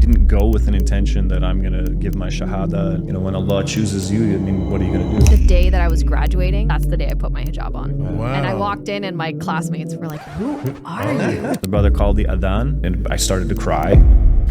didn't go with an intention that I'm going to give my shahada. You know, when Allah chooses you, I mean, what are you going to do? The day that I was graduating, that's the day I put my hijab on. Wow. And I walked in and my classmates were like, who are you? The brother called the adhan and I started to cry.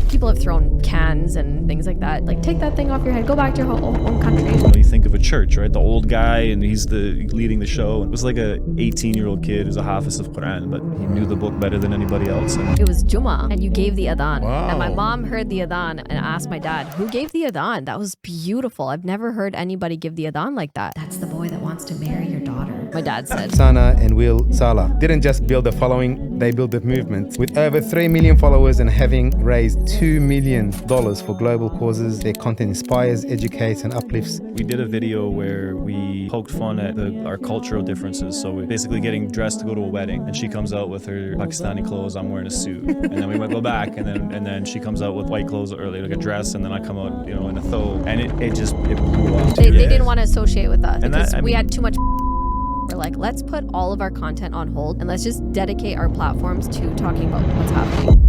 People have thrown cans and things like that. Like, take that thing off your head. Go back to your own country. When you think of a church, right? The old guy and he's leading the show. It was like a 18-year-old kid who's a hafiz of Quran, but he knew the book better than anybody else. And It was Jummah, and you gave the adhan. Wow. And my mom heard the adhan and asked my dad, who gave the adhan? That was beautiful. I've never heard anybody give the adhan like that. That's the boy that wants to marry your daughter, my dad said. Sana and Will Saleh didn't just build a following, they built a movement. With over 3 million followers and having raised $2 million for global causes, their content inspires, educates, and uplifts. we did a video where we poked fun at our cultural differences. So we're basically getting dressed to go to a wedding, and she comes out with her Pakistani clothes, I'm wearing a suit. And then we might go back, and then she comes out with white clothes, or like a dress, and then I come out, you know, in a thobe. And it blew up. They didn't want to associate with us And because that- I we mean- had too much. We're like, let's put all of our content on hold and let's just dedicate our platforms to talking about what's happening.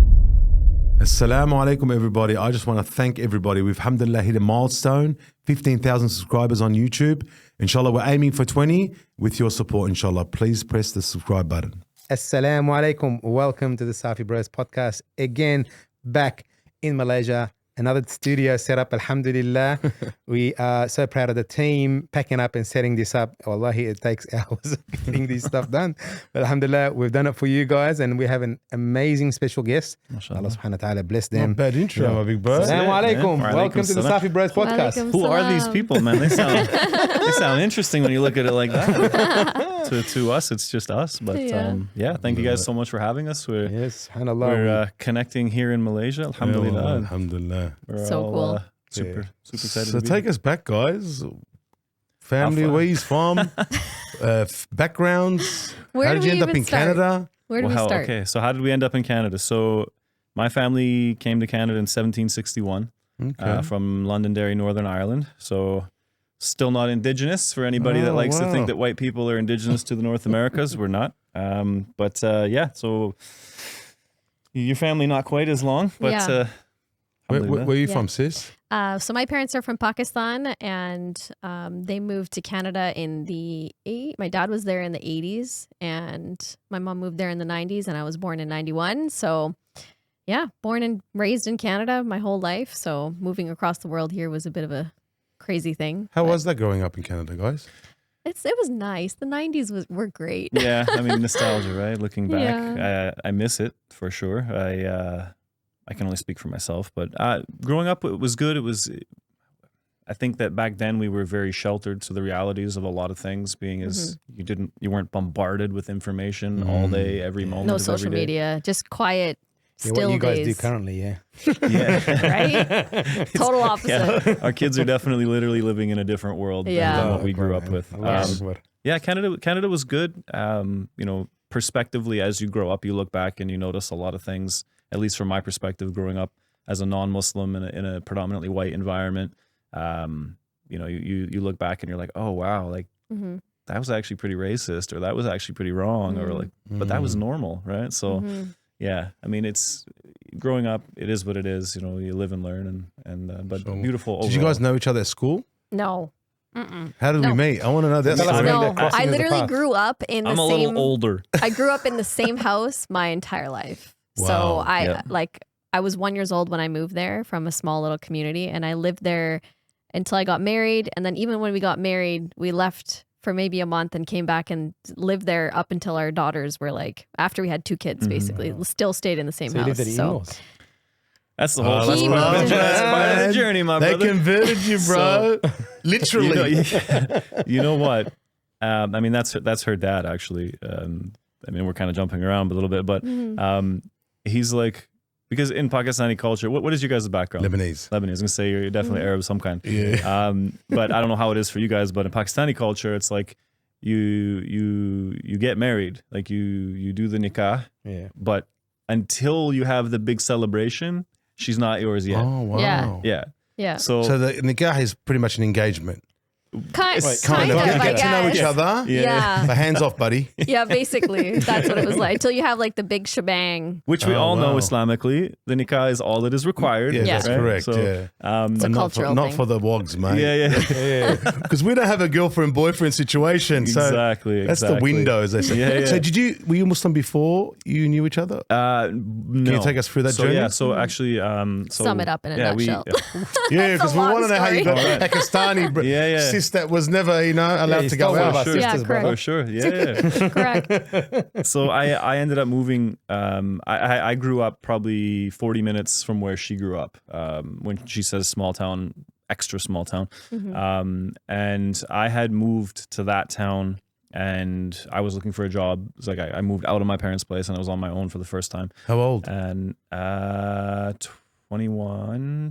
Assalamu alaikum, everybody. I just want to thank everybody. We've, alhamdulillah, hit a milestone, 15,000 subscribers on YouTube. Inshallah, we're aiming for 20. With your support, inshallah, please press the subscribe button. Assalamu alaikum. Welcome to the Safi Bros podcast. Again, back in Malaysia. Another studio set up, alhamdulillah. We are so proud of the team packing up and setting this up. Wallahi, it takes hours getting this stuff done. But alhamdulillah, we've done it for you guys, and we have an amazing special guest. Allah subhanahu wa ta'ala bless them. Not bad intro, my big bro. Assalamu alaikum. man. Welcome to the Alaikum Safi Bros podcast. Walaikum Who are these salam. people, man? They sound interesting when you look at it like that. To us, it's just us. But Yeah. thank you guys so much for having us. We're Yes, subhanallah. connecting here in Malaysia, alhamdulillah. Alhamdulillah. We're So all, cool. super excited So to be take here. us back, guys. Family, How far? where he's from, backgrounds. Where How do did you we end up even in start? Canada? Where do we Well, start? Okay, so how did we end up in Canada? So my family came to Canada in 1761 Okay. from Londonderry, Northern Ireland. So still not indigenous for anybody that Oh, likes to wow. think that white people are indigenous to the North Americas. We're not. Yeah, so your family not quite as long, but Yeah. Where alhamdulillah. are you Yeah. from, sis? So my parents are from Pakistan, and they moved to Canada in my dad was there in the 80s, and my mom moved there in the 90s, and I was born in 91. So yeah, born and raised in Canada my whole life. So moving across the world here was a bit of a crazy thing. How but was that growing up in Canada, guys? it was nice. The 90s were great. Yeah, I mean, nostalgia, right? Looking back, Yeah. I miss it for sure. I can only speak for myself, but growing up, it was good. I think that back then we were very sheltered to the realities of a lot of things, being as you weren't bombarded with information all day, every moment. No of social every day. media, just quiet, Yeah, still what you guys days. do currently, yeah. Yeah, Right? Total opposite. yeah. Our kids are definitely literally living in a different world Yeah. than what we grew up with. Akbar. Yeah, Canada was good. You know, prospectively, as you grow up, you look back and you notice a lot of things. At least from my perspective, growing up as a non-Muslim in a predominantly white environment, you know, you look back and you're like, oh wow, like Mhm. that was actually pretty racist, or that was actually pretty wrong, or like, but that was normal, right? So yeah, I mean, it's growing up. It is what it is. You know, you live and learn, and but So, beautiful. Did you overall. guys know each other at school? No. Mm-mm. How did we No. meet? I want to know that Tell us story. about No, that crossing I of the literally path. grew up in the I'm a same. little older. I grew up in the same house my entire life. So Wow. I was 1 year old when I moved there from a small little community, and I lived there until I got married. And then even when we got married, we left for maybe a month and came back and lived there up until our daughters were like, after we had 2 kids, basically, still stayed in the same So you house. lived at So in-laws. That's the whole. Oh, that's, He part of moved the, in. that's part of the journey, my They brother. converted you, bro. Literally. You know what? I mean, that's her dad, actually. I mean, we're kind of jumping around a little bit, but he's like, because in Pakistani culture, what is your guys' background? Lebanese. Lebanese. I was gonna say you're definitely Arab of some kind. Yeah. But I don't know how it is for you guys. But in Pakistani culture, it's like you get married, like you do the nikah, Yeah. but until you have the big celebration, she's not yours yet. Oh, wow. Yeah. Yeah. yeah. So So the nikah is pretty much an engagement. Kind of, Kind of. I Get to know each guess. other. Yeah. But hands off, buddy. Yeah, basically. That's what it was like. Till you have like the big shebang. Which we Oh, all know wow. Islamically, the nikah is all that is required. Yeah, Yeah. that's right? correct. So, yeah. It's a Not cultural not thing. for the wogs, mate. yeah. Because we don't have a girlfriend boyfriend situation. So Exactly. that's the exactly. window, as they say. Yeah. So were you Muslim before you knew each other? No. you take us through that so, journey? Yeah. So actually, so Sum it up in a nutshell. Yeah, because we long want to know how you got story. that Pakistani Yeah. sis that was never, allowed you to go stole one out. of our Sure. Yeah, sisters, correct. brother. For sure. Yeah. Correct. So I ended up moving. I grew up probably 40 minutes from where she grew up. When she says small town, extra small town, and I had moved to that town, and I was looking for a job. It's like I moved out of my parents' place, and I was on my own for the first time. How old? And 21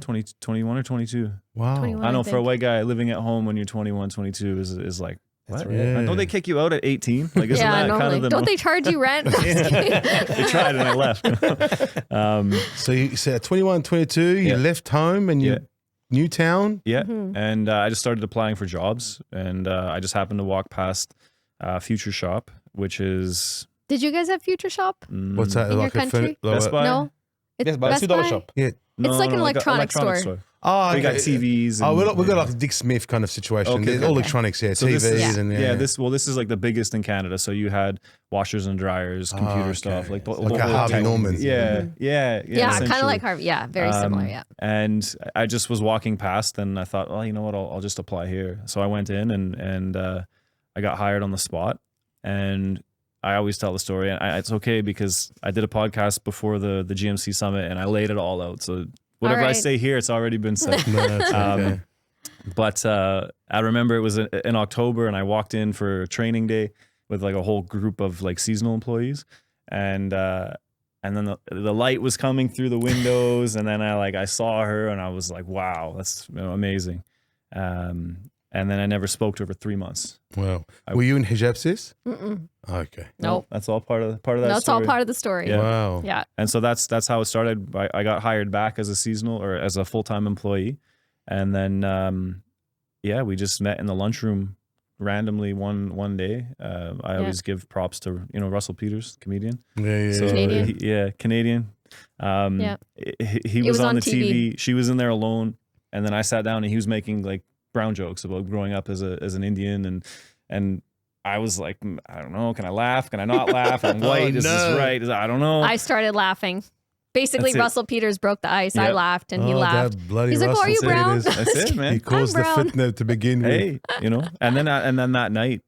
or 22. Wow. 21. I know I for a think. white guy living at home when you're 21, 22 is like. What? right. Don't they kick you out at 18? Like, isn't Yeah, that kind normally. of the Don't they charge you rent? They tried and I left. So you said 21, 22, you Yeah. left home and you Yeah. new town. Yeah, and I just started applying for jobs, and I just happened to walk past Future Shop, which is Did you guys have Future Shop? What's that? In your like a country? Best Buy. No. It's Yes, but Best $2 Buy? shop. Yeah. It's like an electronic store. Oh, We got TVs. Oh, and- we got like a Dick Smith kind of situation. Okay, All okay. electronics, yeah, So TVs this is, and this is like the biggest in Canada. So you had washers and dryers, computer okay. stuff, like the Like a whole Harvey tech- Norman. Yeah, yeah, Yeah, kind of essentially. like Harvey. Yeah, very similar. Yeah. And I just was walking past, and I thought, well, you know what, I'll just apply here. So I went in, and I got hired on the spot. And I always tell the story, and it's okay because I did a podcast before the GMC summit, and I laid it all out. So whatever I right. say here, it's already been said. No, that's okay. But I remember it was in October, and I walked in for training day with like a whole group of like seasonal employees, and then the light was coming through the windows, and then I saw her, and I was like, wow, that's amazing. And then I never spoke to her for 3 months. Wow. Were you in Hijab, sis? Mm-mm. Okay. Nope. That's all part of that. No, it's all story. part of the story. Yeah. Wow. Yeah. And so that's how it started. I got hired back as a seasonal or as a full-time employee. And then, we just met in the lunchroom randomly one day. I always give props to, Russell Peters, comedian. Yeah. So, Canadian. Canadian. Yeah. He was on the TV. She was in there alone. And then I sat down and he was making like brown jokes about growing up as an Indian. And I was like, I don't know. Can I laugh? Can I not laugh? I'm white. Is this right? I don't know. I started laughing. Basically, That's it. Russell Peters broke the ice. I Yep. laughed and he laughed. That bloody He's like, "Oh, are you Russell brown?" Peters. That's it, man. He caused the brown. fitna to begin with. Hey, and then that night,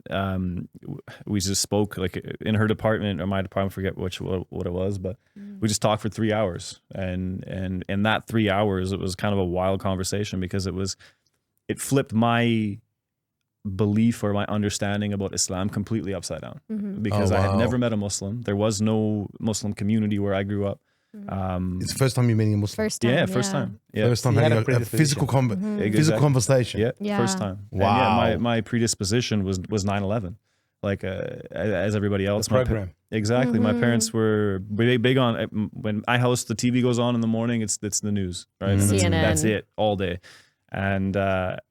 we just spoke like in her department or my department, forget what it was, but we just talked for 3 hours, and in that 3 hours, it was kind of a wild conversation because it flipped my belief or my understanding about Islam completely upside down because Oh, I had wow. never met a Muslim. There was no Muslim community where I grew up. It's the first time you're meeting a Muslim. First time. Yeah, first time. Yeah. First time You had having a a physical Exactly. physical conversation. Yeah, Yeah. first time. And Wow. yeah, my predisposition was 9/11, like as everybody else. The program. Exactly. My parents were big on when I host, the TV goes on in the morning. It's the news, right? And CNN. that's it all day, and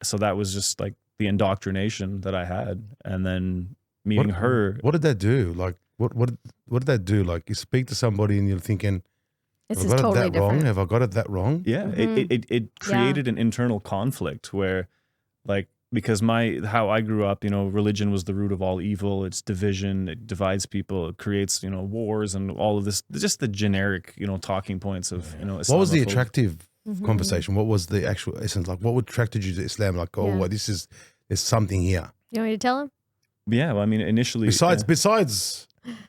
so that was just like the indoctrination that I had, and then meeting her. What did that do? Like, what did that do? Like, you speak to somebody and you're thinking, This have is I got totally it that wrong? different. Have I got it that wrong? Yeah, it created an internal conflict where, like, because how I grew up, religion was the root of all evil. It's division. It divides people. It creates, wars and all of this. Just the generic, talking points of, What was the Islamophobia. attractive conversation? What was the actual essence? Like, what attracted you to Islam? Like, oh, Yeah. well, there's something here. You want me to tell him? Yeah, well, I mean, initially. Besides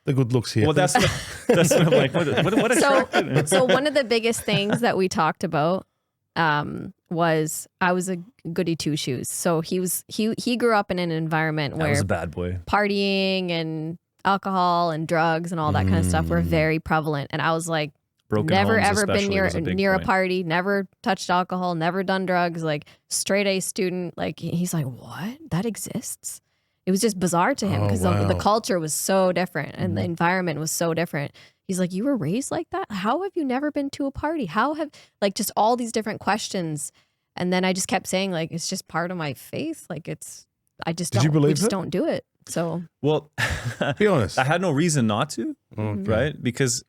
the good looks here. Well, that's what I'm like. What attracted? So one of the biggest things that we talked about was I was a goody two shoes. So he grew up in an environment I where was a bad boy. partying and alcohol and drugs and all that kind of stuff were very prevalent. And I was like, Broken never homes ever been especially was a big near a point. party, never touched alcohol, never done drugs, like straight A student. Like he's like, what? That exists? It was just bizarre to him Oh, because wow. the culture was so different and the environment was so different. He's like, you were raised like that? How have you never been to a party? How have, like, just all these different questions. And then I just kept saying like, it's just part of my faith. Like I just Did you we believe just her? don't do it. So Well, Be honest. I had no reason not to, Okay. right? Because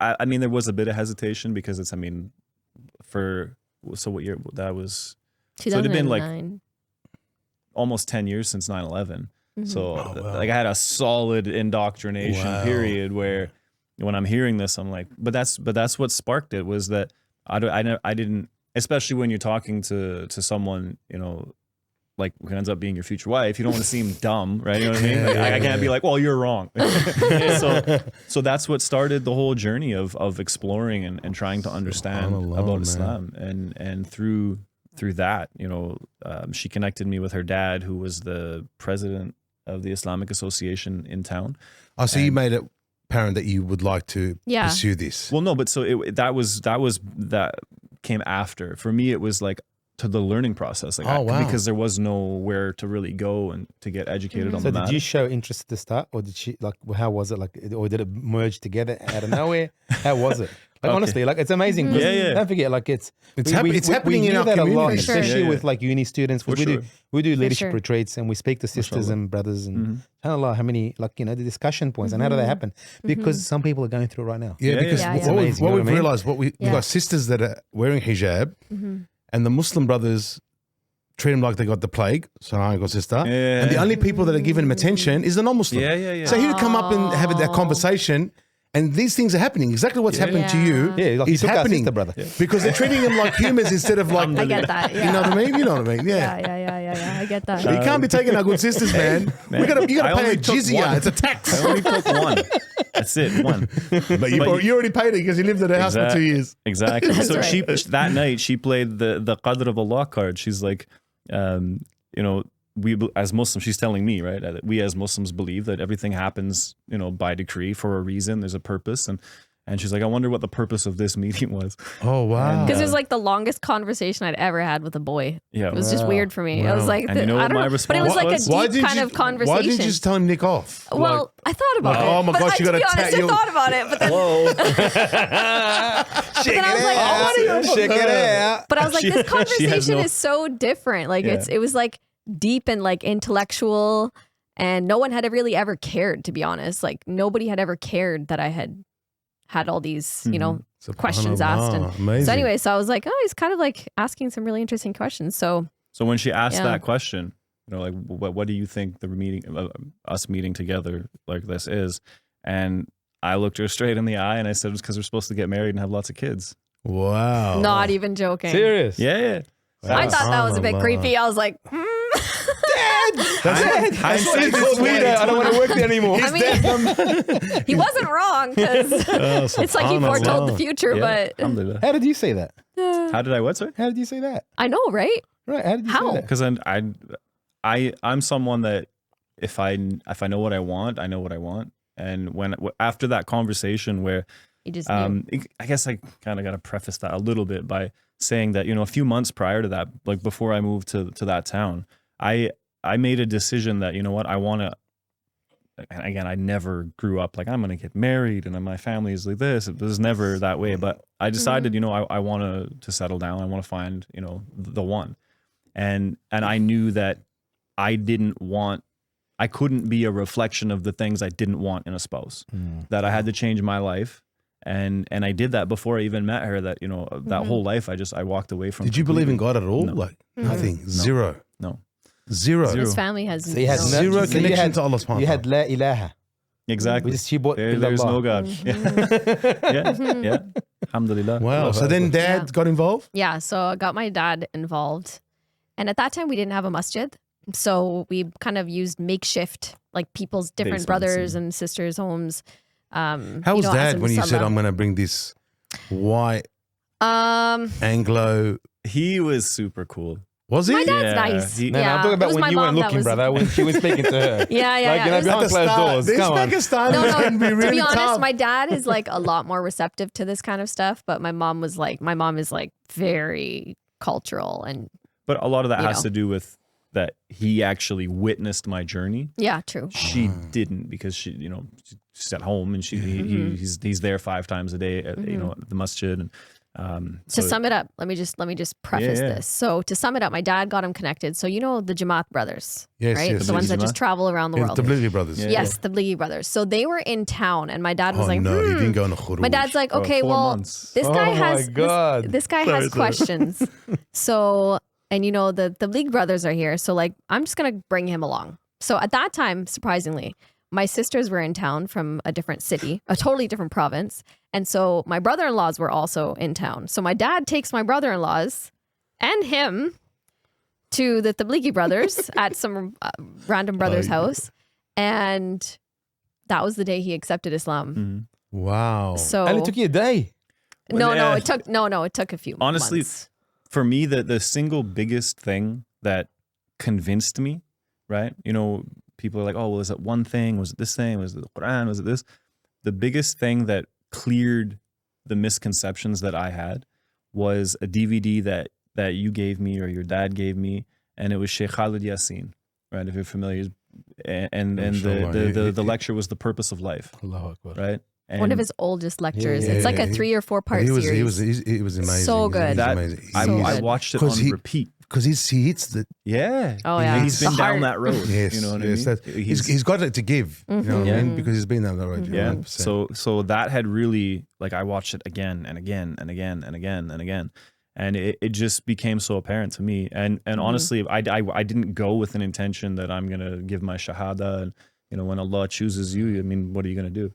I mean, there was a bit of hesitation because it's, I mean, so what year that was? So it'd have been like 2009. almost 10 years since 9/11. So Oh, wow. like I had a solid indoctrination Wow. period where when I'm hearing this, I'm like, but that's what sparked it, was that I didn't, especially when you're talking to someone, you know, like who ends up being your future wife, you don't want to seem dumb, right? You know what I mean? Like, I can't be like, well, you're wrong. so that's what started the whole journey of exploring and trying to understand Subhanallah, about man. Islam. And through that, you know, she connected me with her dad, who was the president of the Islamic Association in town. Oh, so you made it apparent that you would like to Yeah. pursue this. Well, no, but so that came after. For me, it was like to the learning process, like Oh, wow. because there was nowhere to really go and to get educated on So the did matter. you show interest at the start, or did she like? How was it like, or did it merge together out of nowhere? How was it? Like Okay. honestly, like it's amazing. 'Cause Yeah. Don't forget, like it's happening in hear our that a lot, community. For sure. especially Yeah, with yeah. like uni students. 'cause For sure. we do leadership sure. retreats and we speak to sisters Mashallah. and brothers and Mhm. subhanAllah, how many like, you know, the discussion points and how do they happen? Because some people are going through it right now. Yeah, Yeah, because yeah. what, Yeah, we've, amazing, what you know we've what I mean? realized, we've Yeah. got sisters that are wearing hijab, Mhm. and the Muslim brothers treat them like they got the plague. So I got sister, Yeah. and the only people that are giving them attention is the non-Muslim. Yeah. So he'd come up and have that Oh. conversation, and these things are happening. Exactly what's happening to you Yeah. Yeah, like you is took our happening, sister, brother. because they're treating them like humans instead of like. I get that. Yeah. You know what I mean? You know what I mean? Yeah. Yeah. I get that. You can't be taking our good sisters, man. Man, You I gotta pay only a took jizya. one. It's a tax. I only took one. That's it, one. But you already paid it because you lived at her house for 2 years. Exactly. That's So right. that night she played the Qadr of Allah card. She's like, you know, we as Muslims, she's telling me, right, that we as Muslims believe that everything happens, you know, by decree for a reason. There's a purpose, and she's like, I wonder what the purpose of this meeting was. Oh wow! Because it was like the longest conversation I'd ever had with a boy. Yeah. It was just Wow. weird for me. I was Wow. like, And you know what I don't my know, but it was response like was? a deep kind of conversation. Why didn't you just tell him nick off? Well, I thought about Like, it. oh my but gosh, you to gotta be honest, tell I your- thought about it, but then, Whoa. Check then I was like, oh, Check it out. but I was like, She- this she has conversation no- is so different. Like Yeah. it was like deep and like intellectual, and no one had really ever cared. To be honest, like nobody had ever cared that I had all these, you know, questions asked. And Amazing. so anyway, so I was like, oh, he's kind of like asking some really interesting questions. So So when she asked Yeah. that question, you know, like, what do you think the meeting, us meeting together like this is? And I looked her straight in the eye and I said, it's because we're supposed to get married and have lots of kids. Wow. not even joking. Serious. Yeah. I thought that was a bit Subhanallah. creepy. I was like, It's weird. I don't want to work there anymore. I mean, he wasn't wrong because it's like he foretold the future. Yeah. But Alhamdulillah. How did you say that? How did I what, sorry? How did you say that? I know, right? Right. How did you How? say that? Because I'm someone that if I know what I want, I know what I want. And when after that conversation where He just knew. I guess I kind of got to preface that a little bit by saying that, you know, a few months prior to that, like before I moved to that town, I made a decision that, you know what, I want to, again, I never grew up like I'm going to get married and my family is like this. It was never that way. But I decided, you know, I want to settle down. I want to find, you know, the one. And I knew that I couldn't be a reflection of the things I didn't want in a spouse, that I had to change my life. And I did that before I even met her, that, you know, that whole life, I walked away from. Did you believe in completely. God at all? No. Like nothing. Zero. No. Zero. His family has So you had no- Zero so you connection had- to Allah subhanahu You wa had La ilaha. Exactly. She bought There's no illallah. God. Mm-hmm. Yeah. Alhamdulillah. Wow. So then dad Yeah. got involved? Yeah, so I got my dad involved. And at that time, we didn't have a masjid. So we kind of used makeshift, like people's different Basements brothers and sisters' homes. How was dad when you said, I'm going going to bring this white to... Anglo? He was super cool. Was he? My dad's Yeah, nice. he- No, yeah. I'm talking It about was when my you mom weren't that looking, was- brother, when she was speaking to her. Yeah, yeah, Like, you know, It was- behind closed doors. These Come on. Pakistanis No, can be really to be honest, tough. my dad is like a lot more receptive to this kind of stuff. But my mom is like very cultural. And But a lot of that You has know. to do with that he actually witnessed my journey. yeah, true. She didn't, because she, you know, she's at home and Mm-hmm. he's there 5 times a day at, you know, at the masjid. To sum it up, let me just preface this. So to sum it up, my dad got him connected. So you know the Jamaat brothers, Yes, right? yes, The ones that Jamaat. just travel around the Yeah, world. the Tablighi brothers. Yeah. Yes, the Tablighi brothers. So they were in town, and my dad was Oh like, no, he didn't go on a khuruj. My dad's like, Oh, okay, 4 well, months. this guy Oh has my God. this guy Sorry, has sorry. questions. So, and you know the Tablighi brothers are here, so like I'm just gonna bring him along. So at that time, surprisingly, my sisters were in town from a different city, a totally different province. And so my brother-in-laws were also in town. So my dad takes my brother-in-laws and him to the Tablighi brothers at some random brother's house. And that was the day he accepted Islam. Mhm. Wow. So And it took you a day. no, Yeah. it took a few Honestly, months. For me, the single biggest thing that convinced me, right? You know, people are like, oh, well, is it one thing? Was it this thing? Was it the Quran? Was it this? The biggest thing that cleared the misconceptions that I had was a DVD that you gave me or your dad gave me, and it was Sheikh Khalid Yassin, right? If you're familiar, and Mashallah. the lecture was The Purpose of Life, Allahu Akbar. right? And One of his oldest lectures. Yeah, It's like yeah, a 3 or 4 part He series. was amazing. So good. He's that amazing. I, So I good. watched it 'Cause on he- repeat. Because he hits the Oh Yeah. yeah, He's The been down heart. that road. yes, You know what yes. I mean? That, he's got it to give. You know what I mean? Because he's been down that road. Yeah. 100%. So that had really, like, I watched it again and again and again and again and again. And it just became so apparent to me. And honestly, I didn't go with an intention that I'm going to give my shahada. And, you know, when Allah chooses you, I mean, what are you going to do?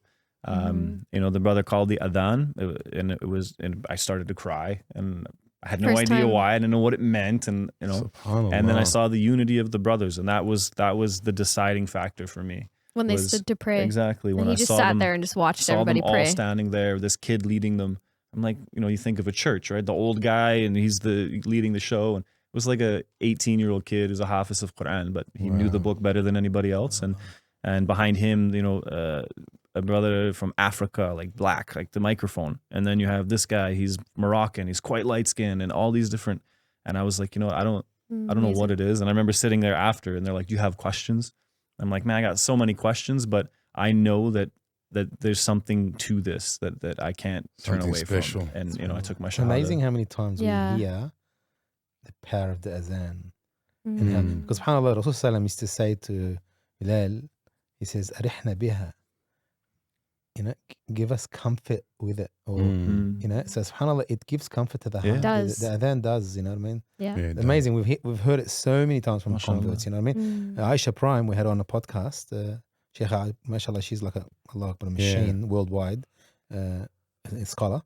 You know, the brother called the adhan and I started to cry and I had no First idea time. why. I didn't know what it meant. And, you know, SubhanAllah. and then I saw the unity of the brothers. And that was the deciding factor for me. When they was- stood to pray. Exactly. When And I he just saw sat them, there and just watched saw everybody them all pray. standing there, this kid leading them. I'm like, you know, you think of a church, right? The old guy and he's leading the show. And it was like a 18-year-old kid who's a hafiz of Quran, but he knew the book better than anybody else. And behind him, you know, a brother from Africa, like black, like the microphone. And then you have this guy, he's Moroccan, he's quite light skinned and all these different. And I was like, you know, I don't know what it is. And I remember sitting there after and they're like, do you have questions? I'm like, man, I got so many questions, but I know that there's something to this that I can't turn Something away special. from. And, you know, I took my It's shahada. amazing how many times Yeah. we hear the power of the azan. Mm. And how, because subhanAllah, Rasul Sallam used to say to Bilal, he says, Arihna biha. You know, give us comfort with it. Or, you know, so subhanAllah, it gives comfort to the heart. Yeah. It does. The adhan does, you know what I mean? Yeah. Yeah, Amazing. We've heard it so many times from Mashallah. converts, you know what I mean? Aisha Prime, we had on a podcast. Sheikha, mashallah, she's like a Allah Akbar machine worldwide, a scholar.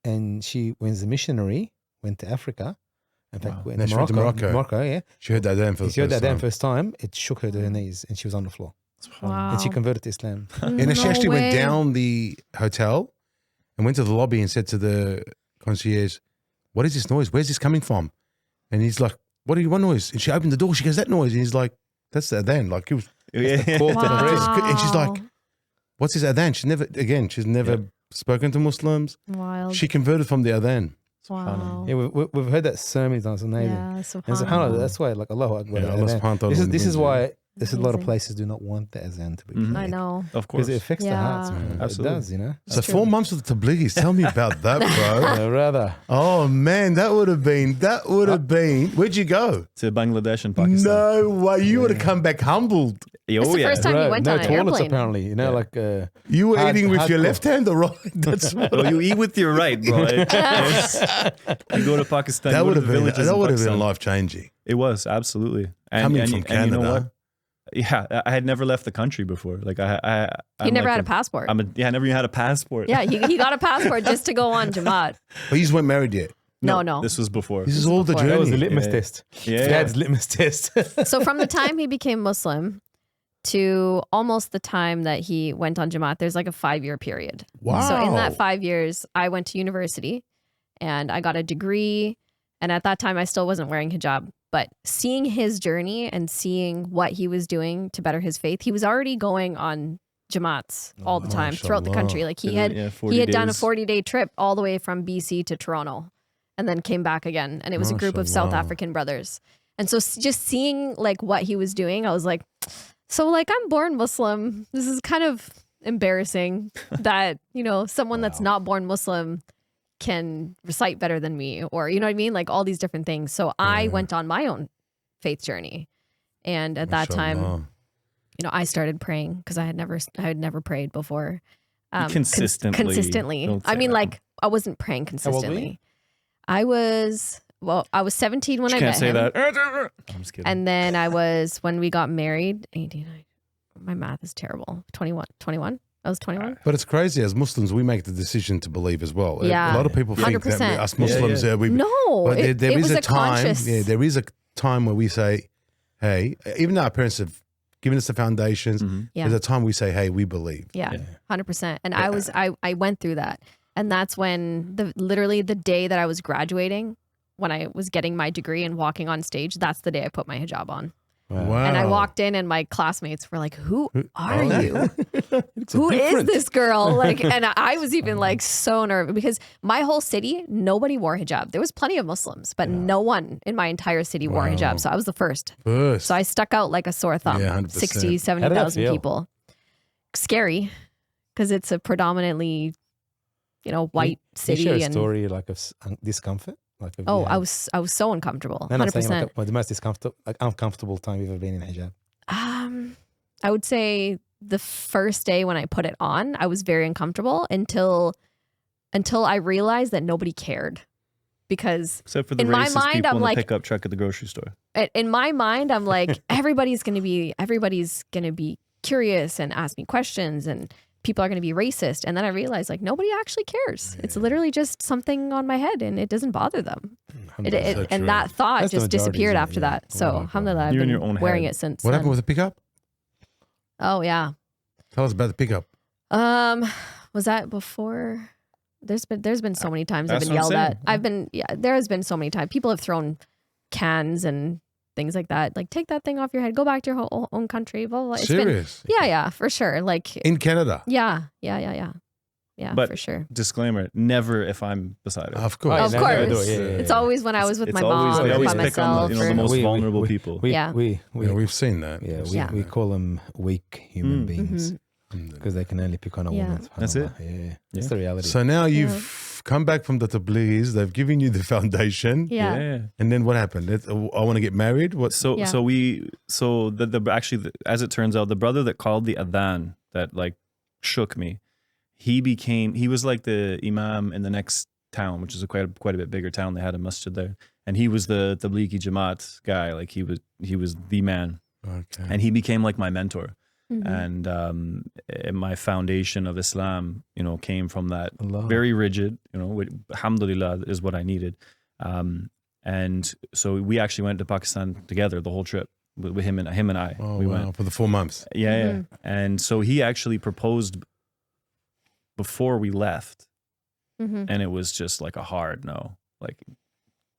And she, when the missionary went to Africa, in fact, went No, to she went to Morocco. Morocco. Yeah. She heard that then for the She heard that first then time. first time, it shook her to her knees and she was on the floor. Wow. And she converted to Islam. And then she No actually went way. down the hotel and went to the lobby and said to the concierge, what is this noise? Where's this coming from? And he's like, what noise? And she opened the door. She goes, that noise. And he's like, that's the adhan. Like, it was, Yeah. Call to the prayer. Wow. and she's like, what's his adhan? She's never spoken to Muslims. Wild. She converted from the adhan. Wow. Yeah, we've heard that so many times. Amazing. Yeah, And subhanAllah. subhanAllah, that's why, like, Allahu Akbar. Yeah, the Allah adhan. subhanahu wa ta'ala This is will why there's a lot of Amazing. places do not want the azan to be Mhm. played. I know. Of course. Because it affects the Yeah. hearts, man. Absolutely. It does, you know? So 4 months with the Tablighis. Tell me about that, bro. Rather. Oh, man, that would have been, where'd you go? To Bangladesh and Pakistan. No way. You would have come back humbled. It's the first time you went no on an toilets, airplane. apparently. You know, like... You were Hard- eating with your hardcore. left hand or right? That's what Well, you eat with your right, bro. You go to Pakistan. that you would go have to been villages that in would have been Pakistan. life changing. It was absolutely. Coming from you know Canada. what? Yeah, I had never left the country before. Like He I'm never like had a passport. I never even had a passport. Yeah, he got a passport just to go on Jamaat. But you just weren't married yet. No. This was before. This is all the before. That was the journey. litmus Yeah. test. Yeah. Dad's litmus test. So from the time he became Muslim to almost the time that he went on Jamaat, there's like a 5-year period. Wow. So in that 5 years, I went to university and I got a degree. And at that time, I still wasn't wearing hijab. But seeing his journey and seeing what he was doing to better his faith, he was already going on Jamaats all the time throughout the country. Like he had 40 done a days. 40-day trip all the way from BC to Toronto and then came back again. And it was a group of South Mashallah. African brothers. And so just seeing like what he was doing, I was like, so like I'm born Muslim. This is kind of embarrassing that, you know, someone that's not born Muslim can recite better than me, or you know what I mean, like all these different things. So I went on my own faith journey, and at that time, Mashallah. you know, I started praying because I had never prayed before. Consistently. Don't I say mean, that. like I wasn't praying old were you? consistently. I was 17 when I Can't met say him. that. I'm just kidding. And then I was, when we got married, 18, my math is terrible. 21. I was 21. But it's crazy. As Muslims, we make the decision to believe as well. Yeah. A lot of people think that 100%. us Muslims, we. No, But there it is was a a time. conscious. Yeah, there is a time where we say, "Hey," even though our parents have given us the foundations, Yeah. there's a time we say, "Hey, we believe." Yeah, 100%. And I went through that. And that's when literally the day that I was graduating, when I was getting my degree and walking on stage, that's the day I put my hijab on. Wow. And I walked in and my classmates were like, who are Oh, you? Who is this girl? Like, and I was even like so nervous because my whole city, nobody wore hijab. There was plenty of Muslims, but no one in my entire city wore hijab. So I was the first. First. So I stuck out like a sore thumb. Yeah, 100%. 60, How did that 70,000 feel? people. Scary because it's a predominantly, you know, white Can city. you share a And story like of discomfort? Like of oh, you I had- was so uncomfortable. No, no, I'm saying 100%. like the most uncomfortable time you've ever been in hijab. I would say the first day when I put it on, I was very uncomfortable until I realized that nobody cared. Because Except for the in my racist mind, people I'm in like- the pickup truck at the grocery store. in my mind, I'm like, everybody's gonna be curious and ask me questions, and people are gonna be racist. And then I realized like nobody actually cares. It's literally just something on my head, and it doesn't bother them. So And true. that thought That's the just majority, disappeared isn't it? after Yeah. that. So Oh my God. alhamdulillah, I've You're in been your own wearing head. it since. What then. happened with the pickup? Oh yeah. Tell us about the pickup. Was that before? There's been so many times I've That's been what I'm yelled saying. at. There has been so many times. People have thrown cans and things like that. Like, take that thing off your head. Go back to your own country. Blah, blah, blah. It's been, Serious? yeah, for sure. Like, In Canada? yeah, But- for sure. Disclaimer: never if I'm beside her. Of course. Of never course. do it. Yeah, It's always when I was with It's my always, mom they or always by pick on myself. the, the or- most We- vulnerable we- people. Yeah. We've seen that. Yeah, We've Yeah. seen we that. call them weak human beings Mhm. because they can only pick on a Yeah. woman. That's it. Yeah, that's the reality. So now you've come back from the Tablighis. They've given you the foundation. Yeah. And then what happened? I want to get married. What? So Yeah. as it turns out, the brother that called the adhan that like shook me, he was like the imam in the next town, which is quite a bit bigger town. They had a masjid there, and he was the Tablighi Jamaat guy. Like he was the man, Okay. and he became like my mentor. Mhm. And my foundation of Islam, came from that. Allah. Very rigid, alhamdulillah is what I needed. And so we actually went to Pakistan together the whole trip with him and I. Oh, we wow. went. For the 4 months. Yeah. And so he actually proposed before we left, Mhm. and it was just like a hard no. Like,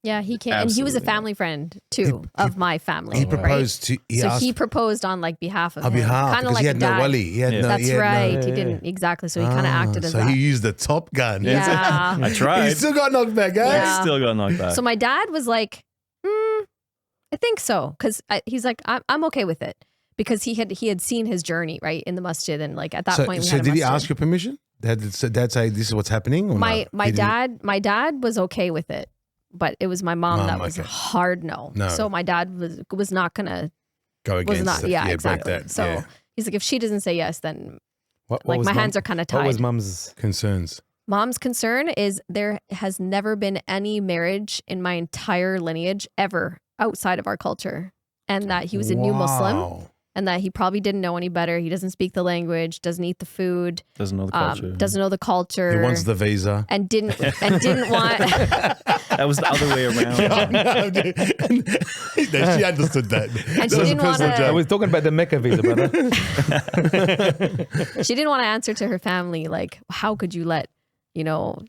Yeah, he came, and he was a Absolutely. family friend too of my family. He right? proposed to, he So asked he proposed on like behalf of on him, behalf kind of because like he a had no dad. wali. He had Yeah. no, That's he had right. No, He didn't exactly. So he kind of acted as so that. he used the top gun. Yeah. I tried. He still got knocked back, guys. Yeah. Still got knocked back. So my dad was like, I think so, because he's like, I'm okay with it, because he had seen his journey right in the masjid, and like at that point we So had a did he masjid. ask your permission? Did dad say this is what's happening? Or my not? my dad was okay with it, but it was my mom that was okay. hard no. No. So my dad was not gonna Go against was not it. yeah break exactly. that. So yeah. he's like, if she doesn't say yes, then What like was my mum- hands are kind of What was tied. mum's? Concerns. Mom's concern is there has never been any marriage in my entire lineage ever outside of our culture, and that he was a new Muslim, Wow. and that he probably didn't know any better. He doesn't speak the language, doesn't eat the food, Doesn't know the culture. doesn't know the culture, He wants the visa. and didn't want. That was the other way around. She understood that. And That she was a didn't personal wanna- I joke. was talking about the Mecca visa, brother. She didn't want to answer to her family like, how could you let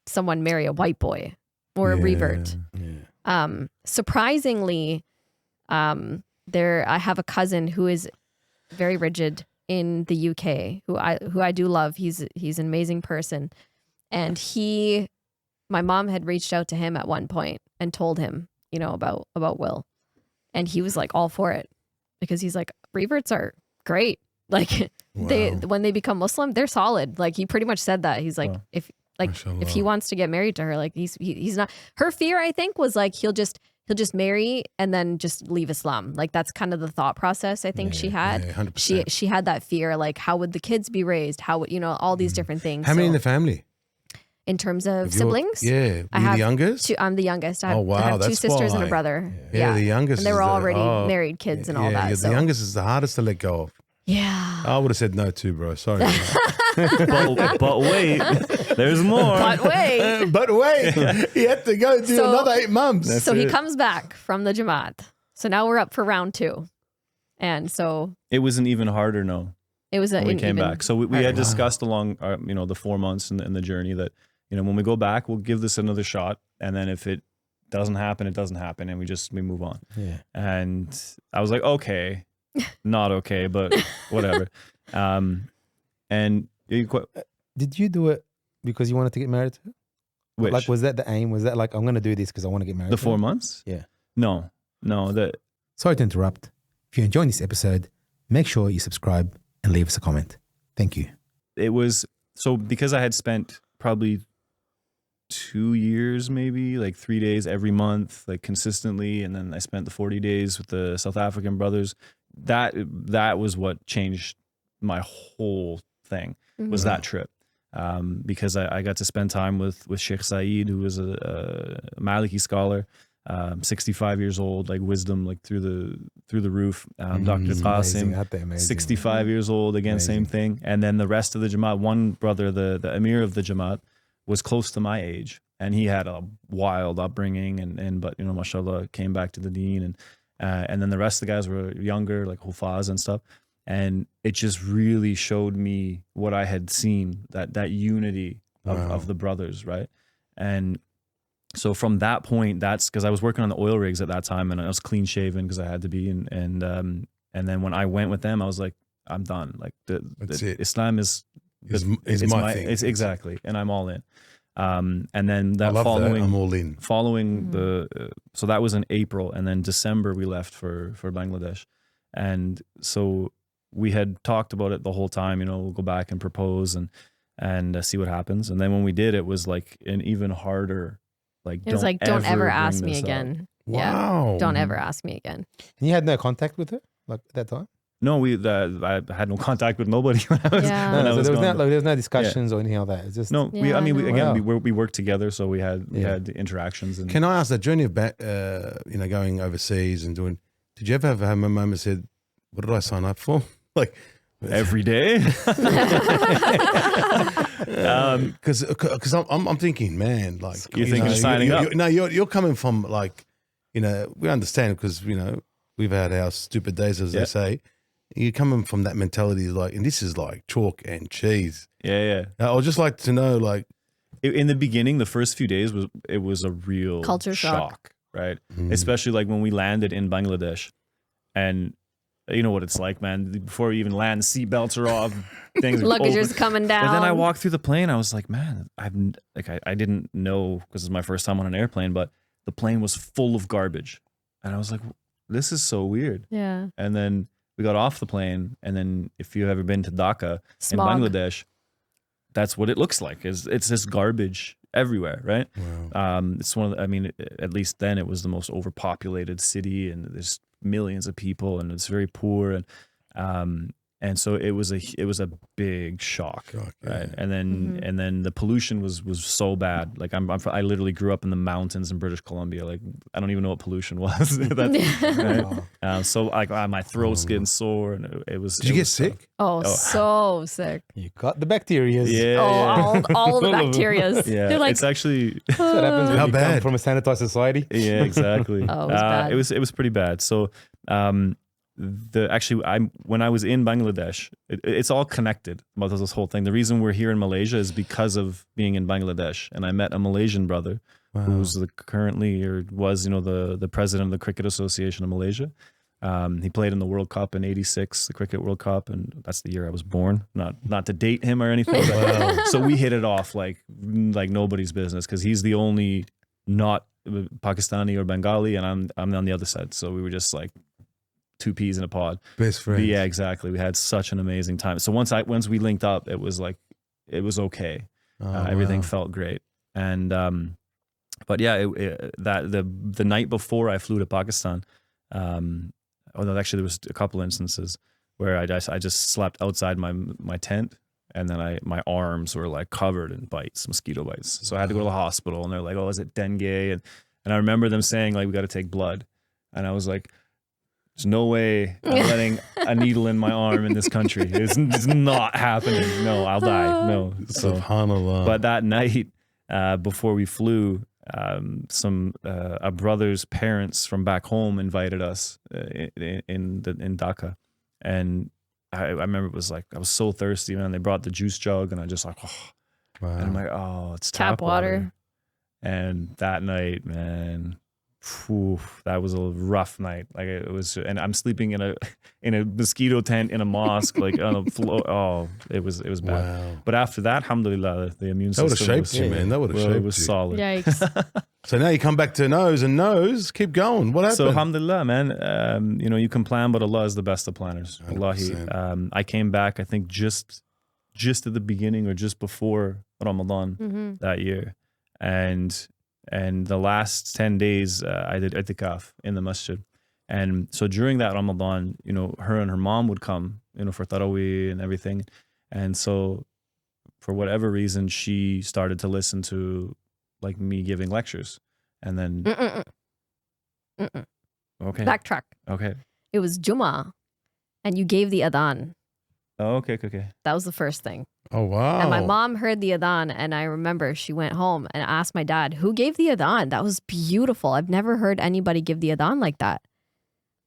someone marry a white boy or a revert? Surprisingly, I have a cousin who is very rigid in the UK, who I do love. He's an amazing person, and my mom had reached out to him at one point and told him, about Will, and he was like all for it, because he's like, reverts are great. Like Wow. when they become Muslim, they're solid. Like he pretty much said that. He's like, Wow. if Like if he Mashallah. wants to get married to her, like he's not. Her fear, I think, was like he'll just marry and then just leave Islam. Like that's kind of the thought process I think she had. Yeah, 100%. She had that fear, like how would the kids be raised? How would all these different things. How many in So, the family? in terms of If you're- siblings? Yeah. I You have the youngest? I'm the youngest. I have, Oh, wow, I have two that's sisters and a why. brother. Yeah, the youngest. And they were is the- already married kids and all that. Yeah, So. the youngest is the hardest to let go of. Yeah. I would have said no too, bro. Sorry. But wait, there's more. But wait. But wait, he had to go do So- another 8 months. So he comes back from the Jamaat. So now we're up for round 2. And so It was an even harder no it was when we came back. So we had discussed along the 4 months in the journey that when we go back, we'll give this another shot, and then if it doesn't happen, it doesn't happen, and we move on. Yeah. And I was like, okay, not okay, but whatever. And Did you do it because you wanted to get married to her? which Like, was that the aim? Was that like, I'm going to do this because I want to get married the to 4 her? months? Yeah. No. That Sorry to interrupt. If you're enjoying this episode, make sure you subscribe and leave us a comment. Thank you. it was so because I had spent probably 2 years, maybe like 3 days every month, like consistently, and then I spent the 40 days with the South African brothers. That was what changed my whole thing. Was that trip, because I got to spend time with Sheikh Saeed, who was a Maliki scholar, 65 years old, like wisdom like through the roof. Dr. Qasim, 65 years old, again, same thing. And then the rest of the Jamaat, one brother, the Emir of the Jamaat, was close to my age, and he had a wild upbringing, but mashallah, came back to the deen, and then the rest of the guys were younger, like Hufaz and stuff. And it just really showed me what I had seen, that unity of the brothers, right? And so from that point, that's because I was working on the oil rigs at that time, and I was clean shaven because I had to be. And then when I went with them, I was like, I'm done. Like That's it. Islam is It's my thing. It's exactly, and I'm all in. And then I that love following, that. I'm all in. following so that was in April, and then December we left for Bangladesh, and so we had talked about it the whole time. We'll go back and propose and see what happens. And then when we did, it was like an even harder. Like, It was like, don't ever ask me this up. again. Wow. Yeah. Don't ever ask me again. And you had no contact with her like at that time? No, I had no contact with nobody when I was, Yeah. when I So was there was gone. no there was no discussions or anything like that. It's just No, Yeah, we Wow. we worked together, so we had interactions. And Can I ask that journey of going overseas and doing? Did you ever have a moment that said, "What did I sign up for?" Like every day. because I'm thinking, man, like You're thinking of signing up. You're coming from like, we understand because we've had our stupid days, as Yeah. they say. You're coming from that mentality, like, and this is like chalk and cheese. Yeah. I would just like to know, like, In the beginning, the first few days was a real Culture shock. right? Especially like when we landed in Bangladesh, and you know what it's like, man. Before we even land, seatbelts are off, things are Luggage open. is coming down. But then I walked through the plane. I was like, man, I didn't know because it's my first time on an airplane, but the plane was full of garbage, and I was like, this is so weird. Yeah. And then we got off the plane, and then if you've ever been to Dhaka Smog. in Bangladesh, that's what it looks like. It's this garbage everywhere, right? wow. It's one of at least then it was the most overpopulated city, and there's millions of people, and it's very poor, and so it was a big shock, Shock, right? yeah. And then the pollution was so bad. Like I literally grew up in the mountains in British Columbia. Like I don't even know what pollution was. Right? So like my throat's getting sore, and it was. Did you get sick? Oh, so sick. you got the bacteria. Yeah. Oh, all the All of them. bacterias. Yeah, They're like, it's actually That's what happens when How you come bad? from a sanitized society. yeah, exactly. Oh, it was bad. It was pretty bad. So when I was in Bangladesh, it's all connected about this whole thing. The reason we're here in Malaysia is because of being in Bangladesh, and I met a Malaysian brother who's was the president of the Cricket Association of Malaysia. He played in the World Cup in '86, the Cricket World Cup, and that's the year I was born. Not to date him or anything. But, so we hit it off like nobody's business because he's the only not Pakistani or Bengali, and I'm on the other side. So we were just like two peas in a pod. Best friend. Yeah, exactly. We had such an amazing time. So once we linked up, it was okay. Everything felt great. And but yeah, that the night before I flew to Pakistan, although actually there was a couple instances where I just slept outside my tent, and then my arms were like covered in bites, mosquito bites. So I had to go to the hospital, and they're like, "Oh, is it dengue?" And I remember them saying like, "We got to take blood," and I was like, "There's no way I'm letting a needle in my arm in this country. It's not happening. No, I'll die. No." So, SubhanAllah. but that night before we flew, a brother's parents from back home invited us in Dhaka, and I remember it was like I was so thirsty, man. They brought the juice jug, and I just like, Wow. and I'm like, oh, it's Tap water. And that night, man, phew, that was a rough night. Like it was, and I'm sleeping in a mosquito tent in a mosque, like on a floor. Oh, it was bad. Wow. But after that, alhamdulillah, the immune That would have system shaped you, man. That would have well, shaped it was you. solid. Yikes. So now you come back to nose, keep going. What happened? So alhamdulillah, man, you can plan, but Allah is the best of planners. 100%. Wallahi. I came back, I think just at the beginning or just before Ramadan that year. And the last 10 days I did itikaf in the masjid. And so during that Ramadan, her and her mom would come, for Taraweeh and everything. And so for whatever reason, she started to listen to like me giving lectures. And then okay. Backtrack. Okay. It was Jummah, and you gave the adhan. Oh, okay. That was the first thing. Oh, wow. And my mom heard the adhan, and I remember she went home and asked my dad, who gave the adhan? That was beautiful. I've never heard anybody give the adhan like that.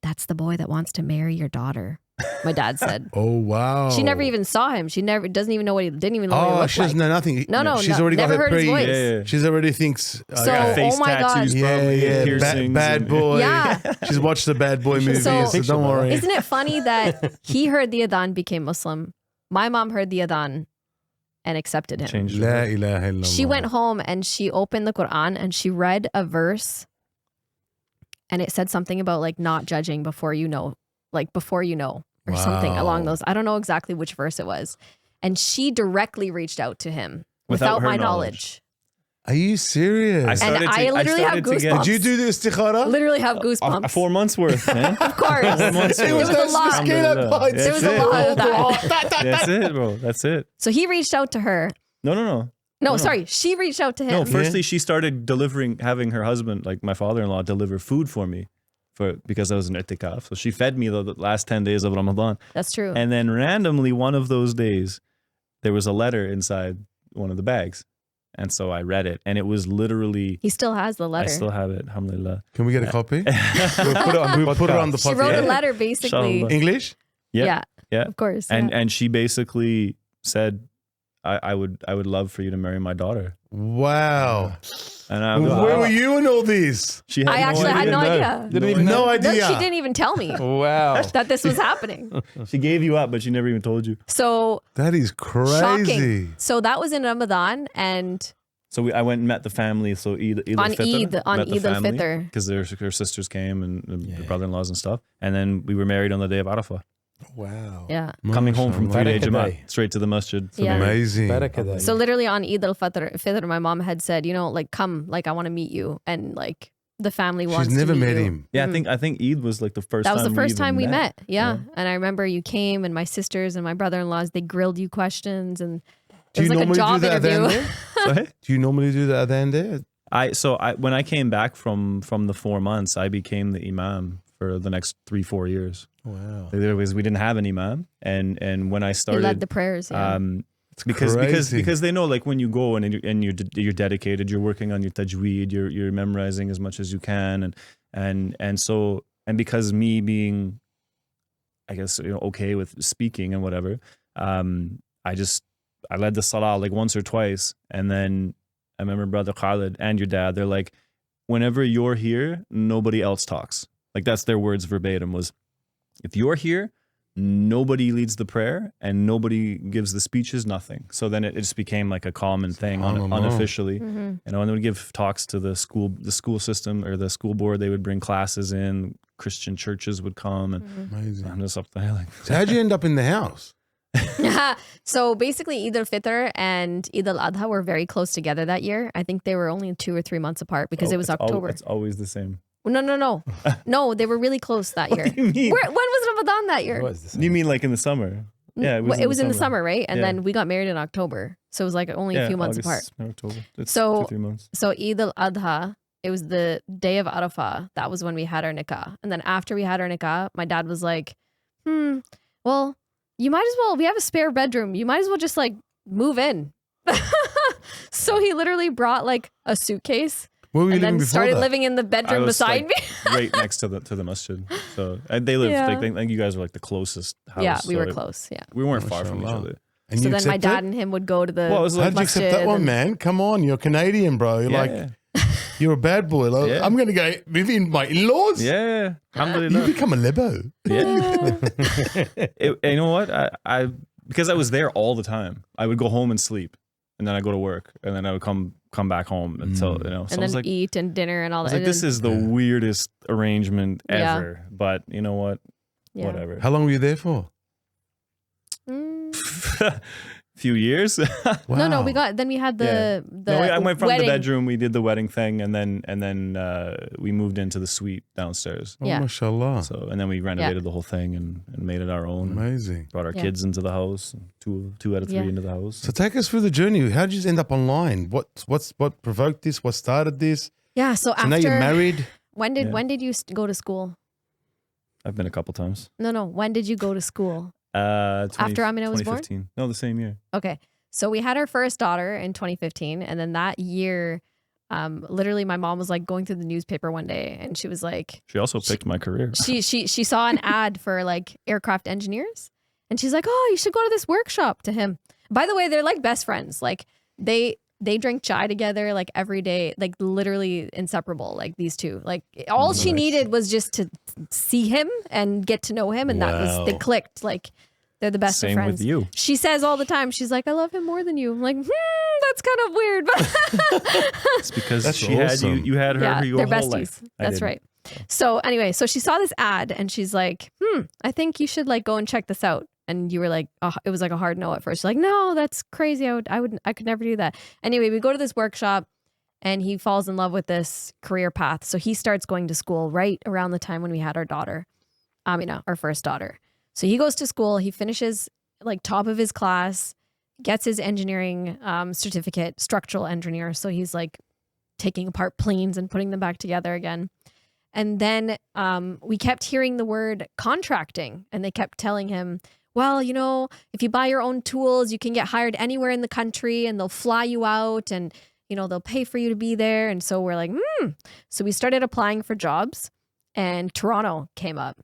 That's the boy that wants to marry your daughter, my dad said. Oh, wow. She never even saw him. She doesn't even know what he didn't even know what he Oh, looked she like. doesn't know nothing. No, She's already got never her heard his pre. voice. Yeah. She's already thinks. So, Face oh my tattoos, God. probably, Yeah. piercings Bad and- boy. Yeah. She's watched the Bad Boy movie, So- so don't worry. Isn't it funny that he heard the adhan, became Muslim? My mom heard the adhan and accepted him. Changed La her. ilaha illallah. She went home and she opened the Quran and she read a verse, and it said something about like not judging before you know, or something along Wow. those. I don't know exactly which verse it was. And she directly reached out to him Without without her my knowledge. knowledge. Are you serious? I literally have goosebumps. Did you do the istikhara? Literally have goosebumps. 4 months worth, man. Of course. It was a those lot. mosquito bites. There was a lot of that. That's it, bro. That's it. So he reached out to her. No. No, sorry. She reached out to him. No, firstly, she started having her husband, like my father-in-law, deliver food for me because I was in itikaf. So she fed me the last 10 days of Ramadan. That's true. And then randomly, one of those days, there was a letter inside one of the bags. And so I read it, and it was literally. He still has the letter. I still have it, alhamdulillah. Can we get a copy? We'll put it on the She podcast. wrote a letter basically. Inshallah. English? Yeah. Of course. And yeah. and she basically said, I would love for you to marry my daughter. Wow. And I Where were you in all this? She had I actually had no idea. No No, idea. she didn't even tell me Wow. that this was happening. She gave you up, but she never even told you. So That is crazy. shocking. So that was in Ramadan, and So I went and met the family. So Eid On al-Fitr, Eid al-Fitr. because her sisters came and her brother-in-laws and stuff. And then we were married on the day of Arafah. Wow. yeah. Coming home from 3-day Barakah Jamaat, day. straight to the masjid. to Yeah. marry. Amazing. Barakah day. So literally on Eid al-Fitr, my mom had said, like, come, like, I want to meet you, and like the family wants. She's never to meet met you. him. Yeah, I think Eid was like the first. That was the first even time we met. Yeah. Yeah. And I remember you came, and my sisters and my brother-in-laws, they grilled you questions, and Do it you was like a normally job do that interview. then? Sorry? Do you normally do that then there? When I came back from the 4 months, I became the imam for the next 3-4 years. Wow. We didn't have an imam, and when I He started, led the prayers. Yeah. because crazy. they know, like, when you go and you're dedicated, you're working on your tajweed, you're memorizing as much as you can, and because me being, I guess, okay with speaking and whatever, I led the salah like once or twice, and then I remember Brother Khalid and your dad, they're like, whenever you're here, nobody else talks. Like, that's their words verbatim, was, if you're here, nobody leads the prayer and nobody gives the speeches, nothing. So then it just became like a common thing unofficially. Mm-hmm. And they would give talks to the school system or the school board. They would bring classes in. Christian churches would come, and Mm-hmm. Amazing. I'm just up there like, So how'd you end up in the house? So basically, Eid al-Fitr and Eid al-Adha were very close together that year. I think they were only 2 or 3 months apart because it was October. It's always the same. No. No, they were really close that year. What do you mean? When was Ramadan that year? It was the same. You mean like in the summer? Yeah, It was in the summer, right? And Yeah. then we got married in October. So it was like only a few months apart. October. It's So- 2-3 months. So Eid al-Adha, it was the day of Arafah. That was when we had our nikah. And then after we had our nikah, my dad was like, well, you might as well, we have a spare bedroom. You might as well just like move in. So he literally brought like a suitcase Where were you and living then before started that? living in the bedroom was, beside like, me. Right next to the masjid. So they lived. Yeah. Like, I think you guys were like the closest house. Yeah, we so were close. Yeah. We weren't far from each Mashallah. other. And So you then my accept dad it? and him would go to the Well, it was like- How did you accept that masjid one, and- man? Come on, you're Canadian, bro. You're Yeah. you're a bad boy. Like, Yeah. I'm going to go live in my in-laws. Yeah. You Alhamdulillah. become a lebo. Yeah. You know what? I because I was there all the time. I would go home and sleep, and then I go to work, and then I would come back home until So and I then was like, eat and dinner and all I was that. like, this is the weirdest arrangement Yeah. ever. But you know what? Yeah. Whatever. How long were you there for? Few years. No, Wow. we had the No, I went from wedding. the bedroom. We did the wedding thing, and then we moved into the suite downstairs. Oh, Yeah. mashallah. So and then we renovated the whole thing and made it our own. Amazing. Brought our Yeah. kids into the house. Two out of 3 Yeah. into the house. So take us through the journey. How did you end up online? What provoked this? What started this? Yeah. So So now after you're married. when did Yeah. you go to school? I've been a couple times. No. When did you go to school? 20, After Amina was born? 2015. No, the same year. Okay. So we had our first daughter in 2015. And then that year, literally my mom was like going through the newspaper one day and she was like, She also picked my career. she saw an ad for like aircraft engineers. And she's like, oh, you should go to this workshop to him. By the way, they're like best friends. Like they drink chai together like every day, like literally inseparable, like these two. Like all she needed was just to see him and get to know him. And that was, they Wow. clicked. Like they're the best of Same friends. with you. She says all the time, she's like, I love him more than you. I'm like, that's kind of weird. But It's because That's she had awesome. you. You had her yeah, your they're whole besties. life. I That's didn't. right. So anyway, so she saw this ad and she's like, I think you should like go and check this out. And you were like, oh, it was like a hard no at first. She's like, no, that's crazy. I could never do that. Anyway, we go to this workshop and he falls in love with this career path. So he starts going to school right around the time when we had our daughter, Amina, our first daughter. So he goes to school, he finishes like top of his class, gets his engineering certificate, structural engineer. So he's like taking apart planes and putting them back together again. And then we kept hearing the word contracting and they kept telling him, well, you know, if you buy your own tools, you can get hired anywhere in the country and they'll fly you out and, you know, they'll pay for you to be there. And so we're like, So we started applying for jobs and Toronto came up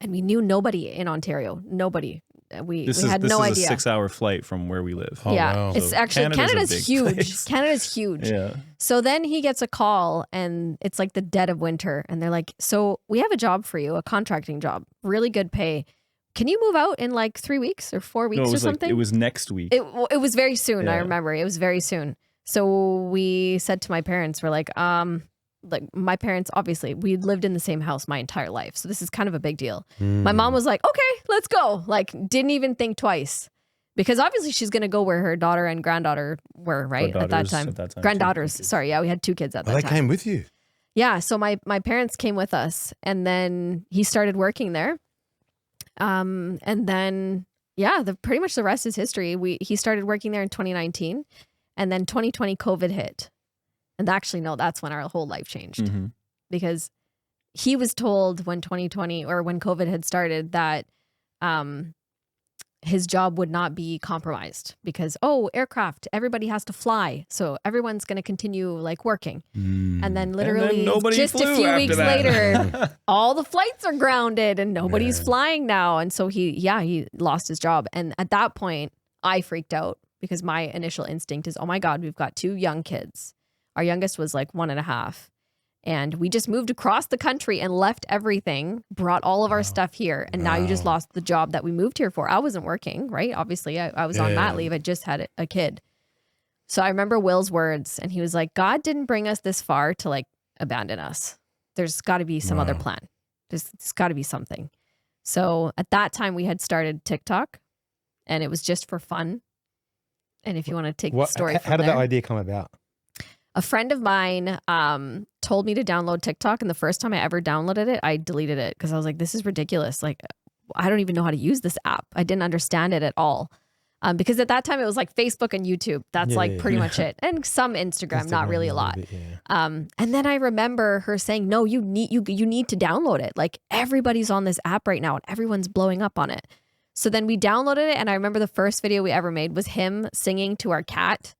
and we knew nobody in Ontario, nobody. We had no This idea. is a 6-hour flight from where we live. Oh, yeah, wow. it's So actually Canada's a Canada's big huge. place. Canada's huge. Yeah. So then he gets a call and it's like the dead of winter. And they're like, so we have a job for you, a contracting job, really good pay. Can you move out in like 3 weeks or 4 weeks No, it or was something? like it was next week. It was very soon. I Yeah. remember it was very soon. So we said to my parents, we're like my parents, obviously we'd lived in the same house my entire life. So this is kind of a big deal. My mom was like, okay, let's go. Like didn't even think twice because obviously she's going to go where her daughter and granddaughter were, right? At that time. Granddaughters. too. Sorry. Yeah. We had 2 kids at Oh, that they time. came with you. Yeah, so my parents came with us and then he started working there. And then pretty much the rest is history. He started working there in 2019 and then 2020 COVID hit. And actually no, that's when our whole life changed Mhm. because he was told when 2020 or when COVID had started that his job would not be compromised because, aircraft, everybody has to fly. So everyone's going to continue like working. And then literally nobody just a flew few after weeks that. later, all the flights are grounded and nobody's flying now. And so he lost his job. And at that point, I freaked out because my initial instinct is, oh my God, we've got 2 young kids. Our youngest was like 1.5. And we just moved across the country and left everything, brought all of our stuff here. And now you just lost the job that we moved here for. I wasn't working, right? Obviously, I was on mat leave. I just had a kid. So I remember Will's words and he was like, God didn't bring us this far to like abandon us. There's got to be some other plan. There's got to be something. So at that time we had started TikTok and it was just for fun. And if you want to take the story from how did there, that idea come about? a friend of mine told me to download TikTok, and the first time I ever downloaded it, I deleted it because I was like, this is ridiculous. Like, I don't even know how to use this app. I didn't understand it at all. Because at that time it was like Facebook and YouTube. That's pretty much it. And some Instagram, not really a lot. Bit, yeah. And then I remember her saying, no, you need to download it. Like, everybody's on this app right now and everyone's blowing up on it. So then we downloaded it, and I remember the first video we ever made was him singing to our cat.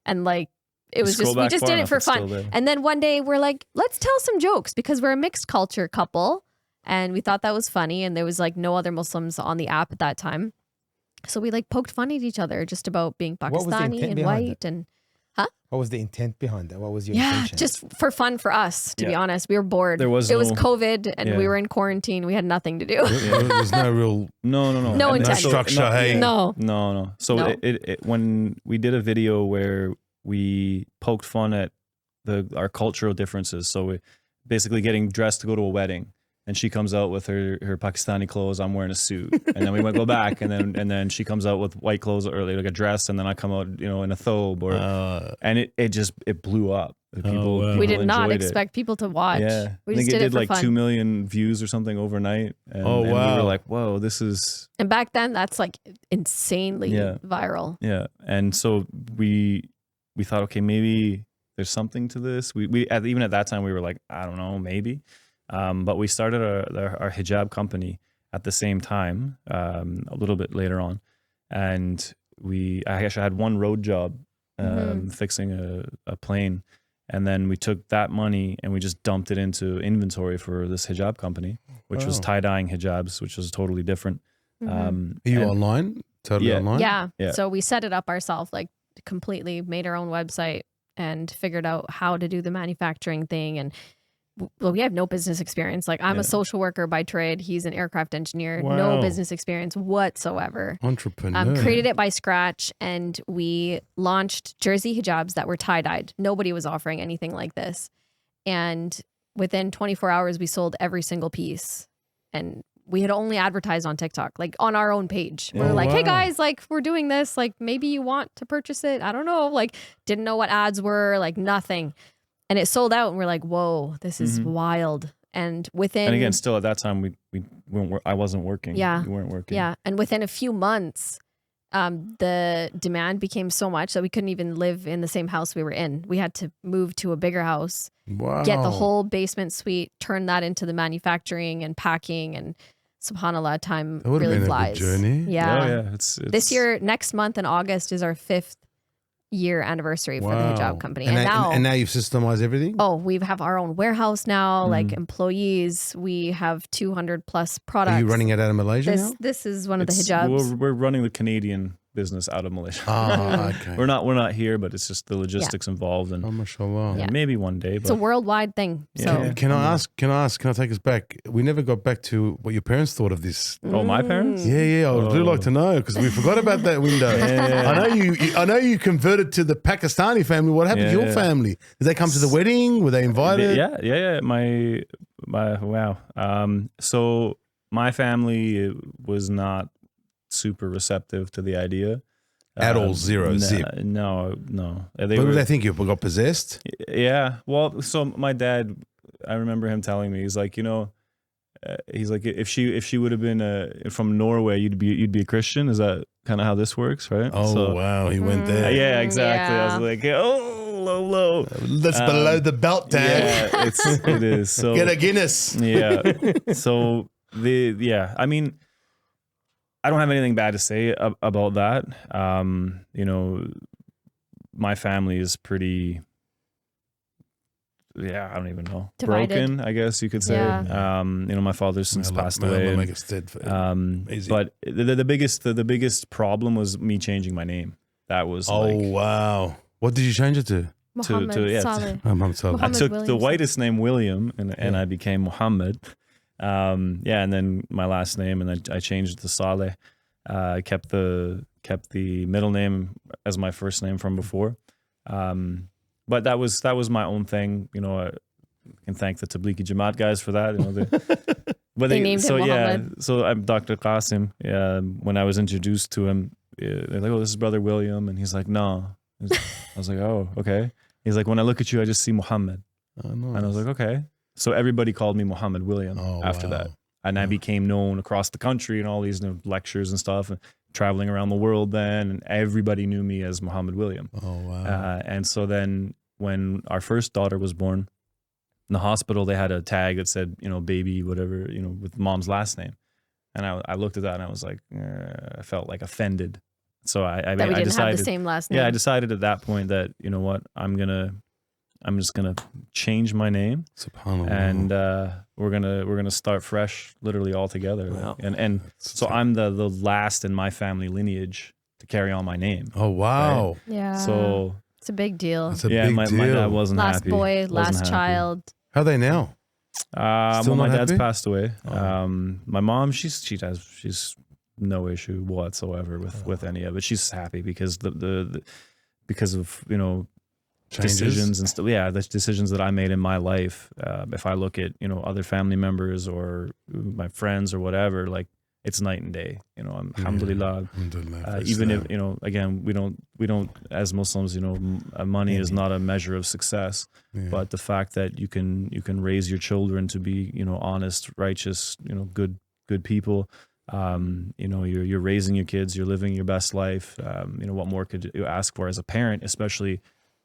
And like, it was just, we just did it for fun. And then one day we're like, let's tell some jokes because we're a mixed culture couple. And we thought that was funny. And there was like no other Muslims on the app at that time. So we like poked fun at each other just about being Pakistani and white. And what was the intent behind that? What was your intention? Just for fun for us, to be honest. We were bored. It was COVID and we were in quarantine. We had nothing to do. There's no real no intent. structure. No. So it when we did a video where we poked fun at our cultural differences. So we basically getting dressed to go to a wedding. And she comes out with her Pakistani clothes. I'm wearing a suit, and then we might go back, and then she comes out with white clothes or like a dress, and then I come out, in a thobe, and it blew up. People we did not enjoyed expect people to watch. Yeah, we I think just did it did like fun. 2 million views or something overnight. And, and we were like, whoa, this is. And back then, that's like insanely viral. Yeah, and so we thought, okay, maybe there's something to this. Even at that time we were like, I don't know, maybe. But we started our hijab company at the same time, a little bit later on. And I actually had one road job fixing a plane. And then we took that money and we just dumped it into inventory for this hijab company, which was tie-dyeing hijabs, which was totally different. Are you online? Totally online? Yeah. So we set it up ourselves, like completely made our own website and figured out how to do the manufacturing thing. And well, we have no business experience. Like, I'm a social worker by trade. He's an aircraft engineer. Wow. No business experience whatsoever. Entrepreneur. Created it by scratch, and we launched jersey hijabs that were tie-dyed. Nobody was offering anything like this. And within 24 hours, we sold every single piece. And we had only advertised on TikTok, like on our own page. We were like, hey guys, like, we're doing this. Like, maybe you want to purchase it. I don't know. Like, didn't know what ads were, like nothing. And it sold out, and we're like, "Whoa, this is wild!" And again, still at that time, I wasn't working. Yeah, we weren't working. Yeah, and within a few months, the demand became so much that we couldn't even live in the same house we were in. We had to move to a bigger house, get the whole basement suite, turn that into the manufacturing and packing, and subhanallah, time really flies. A good journey. Yeah, oh, yeah. It's this year, next month in August is our 5th year anniversary for the hijab company. And now you've systemized everything? Oh, we have our own warehouse now, like employees. We have 200 plus products. Are you running it out of Malaysia now? This is one of the hijabs. We're running the Canadian business out of Malaysia. Okay. We're not here, but it's just the logistics involved, and mashallah. Yeah. maybe one day. But It's a worldwide thing. So Can I take us back? We never got back to what your parents thought of this. Oh, my parents? Yeah. I would really like to know, because we forgot about that window. I know you converted to the Pakistani family. What happened to your family? Did they come to the wedding? Were they invited? Yeah. My wow. So my family was not super receptive to the idea. At all, zero, zip. No. What did they think? You got possessed? Yeah. Well, so my dad, I remember him telling me, he's like, if she would have been from Norway, you'd be a Christian. Is that kind of how this works, right? Oh, wow, he went there. Yeah, exactly. Yeah. I was like, low. That's below the belt, Dad. Yeah, it is. So get a Guinness. Yeah. So I mean, I don't have anything bad to say about that. My family is pretty, I don't even know. Divided. Broken, I guess you could say. Yeah. My father's since passed away. But the biggest problem was me changing my name. That was wow. What did you change it to? Muhammad Saleh. Muhammad Saleh. I took the Williamson. whitest name, William, and I became Muhammad. And then my last name, and then I changed it to Saleh. I kept the middle name as my first name from before. But that was my own thing. I can thank the Tablighi Jamaat guys for that. But They named him Muhammad. so I'm Dr. Qasim. Yeah, when I was introduced to him, they're like, "Oh, this is Brother William," and he's like, "No." I was like, "Oh, okay." He's like, "When I look at you, I just see Muhammad," and I was like, "Okay." So everybody called me Muhammad William after that, and I became known across the country and all these lectures and stuff, and traveling around the world. Then, and everybody knew me as Muhammad William. Oh wow! And so then, when our first daughter was born, in the hospital, they had a tag that said, baby, whatever, with mom's last name. And I looked at that and I was like, I felt like offended. So I That we didn't decided, have the same last name. yeah, I decided at that point that, you know what, I'm just gonna change my name, SubhanAllah. and we're gonna start fresh, literally all together. Wow. And so I'm the last in my family lineage to carry on my name. Oh wow! Yeah. So it's a big deal. That's a yeah, big my deal. dad wasn't Last happy. boy, Wasn't last happy. child. How are they now? Still My not dad's happy? passed away. Oh. My mom, she's no issue whatsoever with any of it. She's happy because because of Changes? decisions and stuff. Yeah, the decisions that I made in my life. If I look at other family members or my friends or whatever, like it's night and day. Alhamdulillah. Alhamdulillah. Even if again, we don't as Muslims, money is not a measure of success. Yeah. But the fact that you can raise your children to be honest, righteous, good people. You're raising your kids, you're living your best life. What more could you ask for as a parent, especially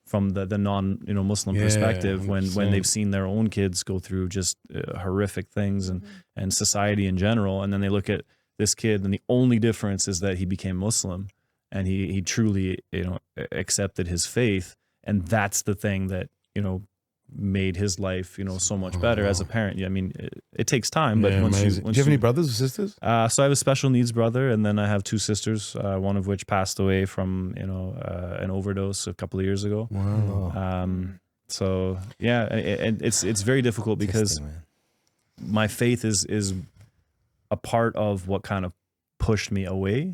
from the non Muslim Yeah, perspective, when 100%. they've seen their own kids go through just horrific things and society in general, and then they look at this kid, and the only difference is that he became Muslim and he truly accepted his faith, and that's the thing that made his life so much better as a parent. Yeah, I mean it takes time, but Yeah, once amazing. once Do you have any brothers or sisters? so I have a special needs brother, and then I have two sisters, one of which passed away from an overdose a couple of years ago. Wow. So yeah, and it's very difficult because Interesting, man. my faith is a part of what kind of pushed me away.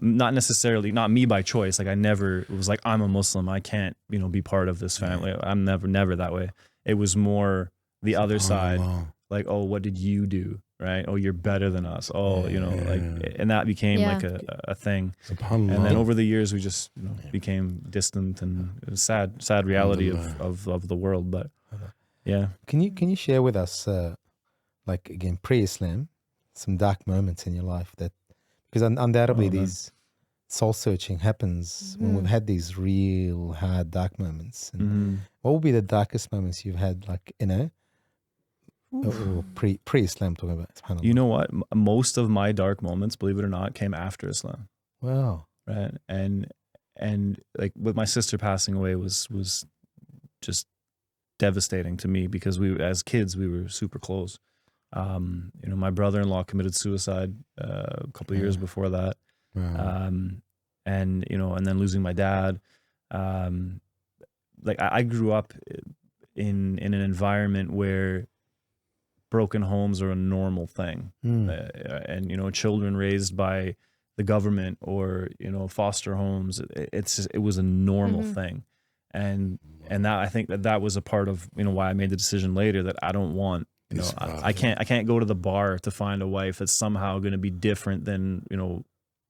Not necessarily, not me by choice. Like I never was like, I'm a Muslim, I can't be part of this family. I'm never that way. It was more the other side, like, oh, what did you do, right? Oh, you're better than us. Oh, and that became like a thing. SubhanAllah. And then over the years, we just became distant, and it was sad reality of the world. But yeah, Can you share with us, like again, pre-Islam, some dark moments in your life that, because undoubtedly these soul searching happens when we've had these real hard dark moments. And what would be the darkest moments you've had, like or pre-Islam talking about? SubhanAllah. you know what? Most of my dark moments, believe it or not, came after Islam. Wow. Right. And like with my sister passing away was just devastating to me, because as kids, we were super close. My brother-in-law committed suicide a couple of years before that. Wow. And then losing my dad. Like I grew up in an environment where broken homes are a normal thing. And children raised by the government or foster homes, it was a normal thing. And that, I think that was a part of why I made the decision later that I don't want I can't go to the bar to find a wife that's somehow going to be different than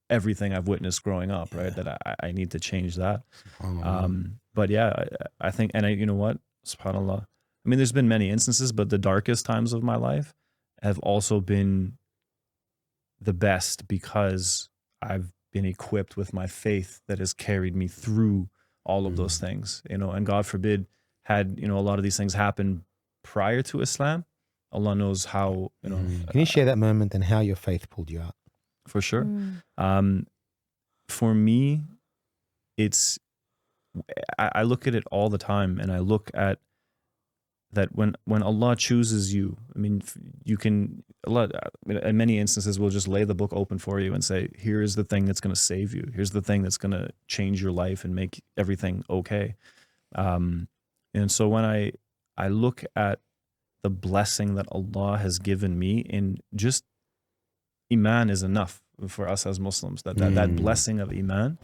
everything I've witnessed growing up, right? That I need to change that. But yeah, I think, and you know what, SubhanAllah, I mean, there's been many instances, but the darkest times of my life have also been the best, because I've been equipped with my faith that has carried me through all of those things, and God forbid had, a lot of these things happen prior to Islam. Allah knows how, Can you share that moment and how your faith pulled you out? for sure. For me, it's, I look at it all the time, and I look at that when Allah chooses you, I mean, you can, Allah, in many instances, will just lay the book open for you and say, here is the thing that's going to save you. Here's the thing that's going to change your life and make everything okay. And so when I look at the blessing that Allah has given me in just Iman is enough for us as Muslims, that blessing of Iman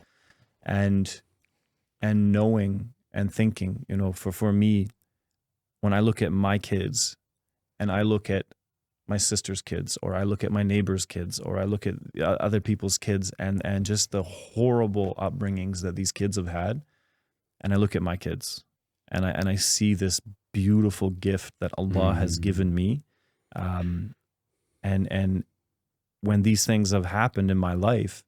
and knowing and thinking, for me, when I look at my kids and I look at my sister's kids, or I look at my neighbor's kids, or I look at other people's kids, and just the horrible upbringings that these kids have had, and I look at my kids, and I see this beautiful gift that Allah has given me, and when these things have happened in my life,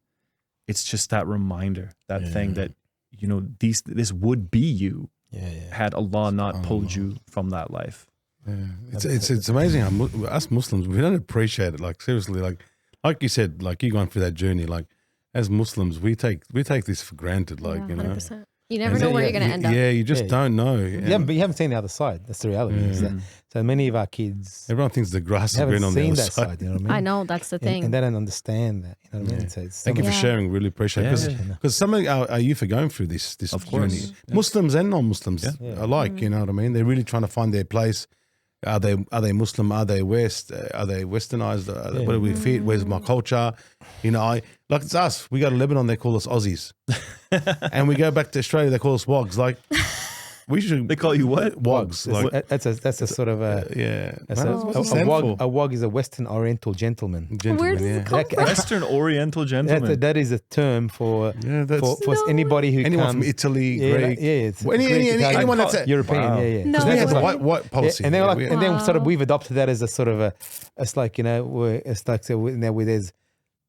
it's just that reminder, that thing that, you know, this would be you had Allah not pulled you from that life. It's amazing how us Muslims, we don't appreciate it. Like seriously, like you said, like you going through that journey, like as Muslims, we take this for granted. Like, you know, 100%. You never know where you're going to end up. Yeah, you just don't know. Yeah, but you haven't seen the other side. That's the reality. Is that, so many of our kids, Everyone thinks the grass is haven't green on the seen other that side. side. You know what I mean? I know, that's the thing. And they don't understand that. You know what I mean? So it's Thank you for Yeah. sharing. Really appreciate it. Because some of our youth are going through this Of course. journey. Muslims and non-Muslims alike, you know what I mean? They're really trying to find their place. Are they Muslim? Are they West? Are they Westernized? What do we fit? Where's my culture? You know, like it's us. We go to Lebanon, they call us Aussies. And we go back to Australia, they call us Wogs. Like, we should. They call you what? Wogs. Like, That's a sort of a What's it a stand wog. for? A wog is a Western Oriental gentleman. Where Gentlemen, does it come That- from? Western Oriental gentleman. That is a term for anybody who anyone comes from Italy, Yeah, Greek. like- yeah, it's Any- Greek, Italian, anyone that's a- European. Wow. Yeah. No. We have the Wow. white policy. And then like, we- and then sort of Wow. we've adopted that as a sort of a, it's like, you know, it's like, so now where there's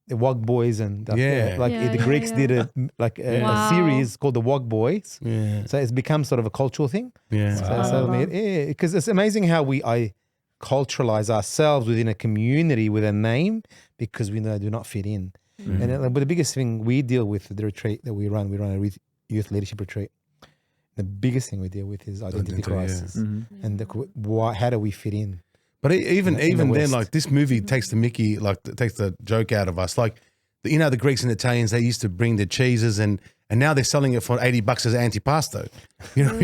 the Wog Boys and like, Yeah. like Yeah, the yeah, Greeks yeah. did a Wow. series called the Wog Boys. Yeah. So it's become sort of a cultural thing. Yeah. So I mean, yeah, because it's amazing how I culturalize ourselves within a community with a name because we do not fit in. And but the biggest thing we deal with the retreat that we run a youth leadership retreat. The biggest thing we deal with is identity Identity, yeah. crisis, and how do we fit in? But even in the then, West. like this movie takes the Mickey, like takes the joke out of us. Like, you know, the Greeks and Italians, they used to bring the cheeses, and now they're selling it for $80 as antipasto. You know,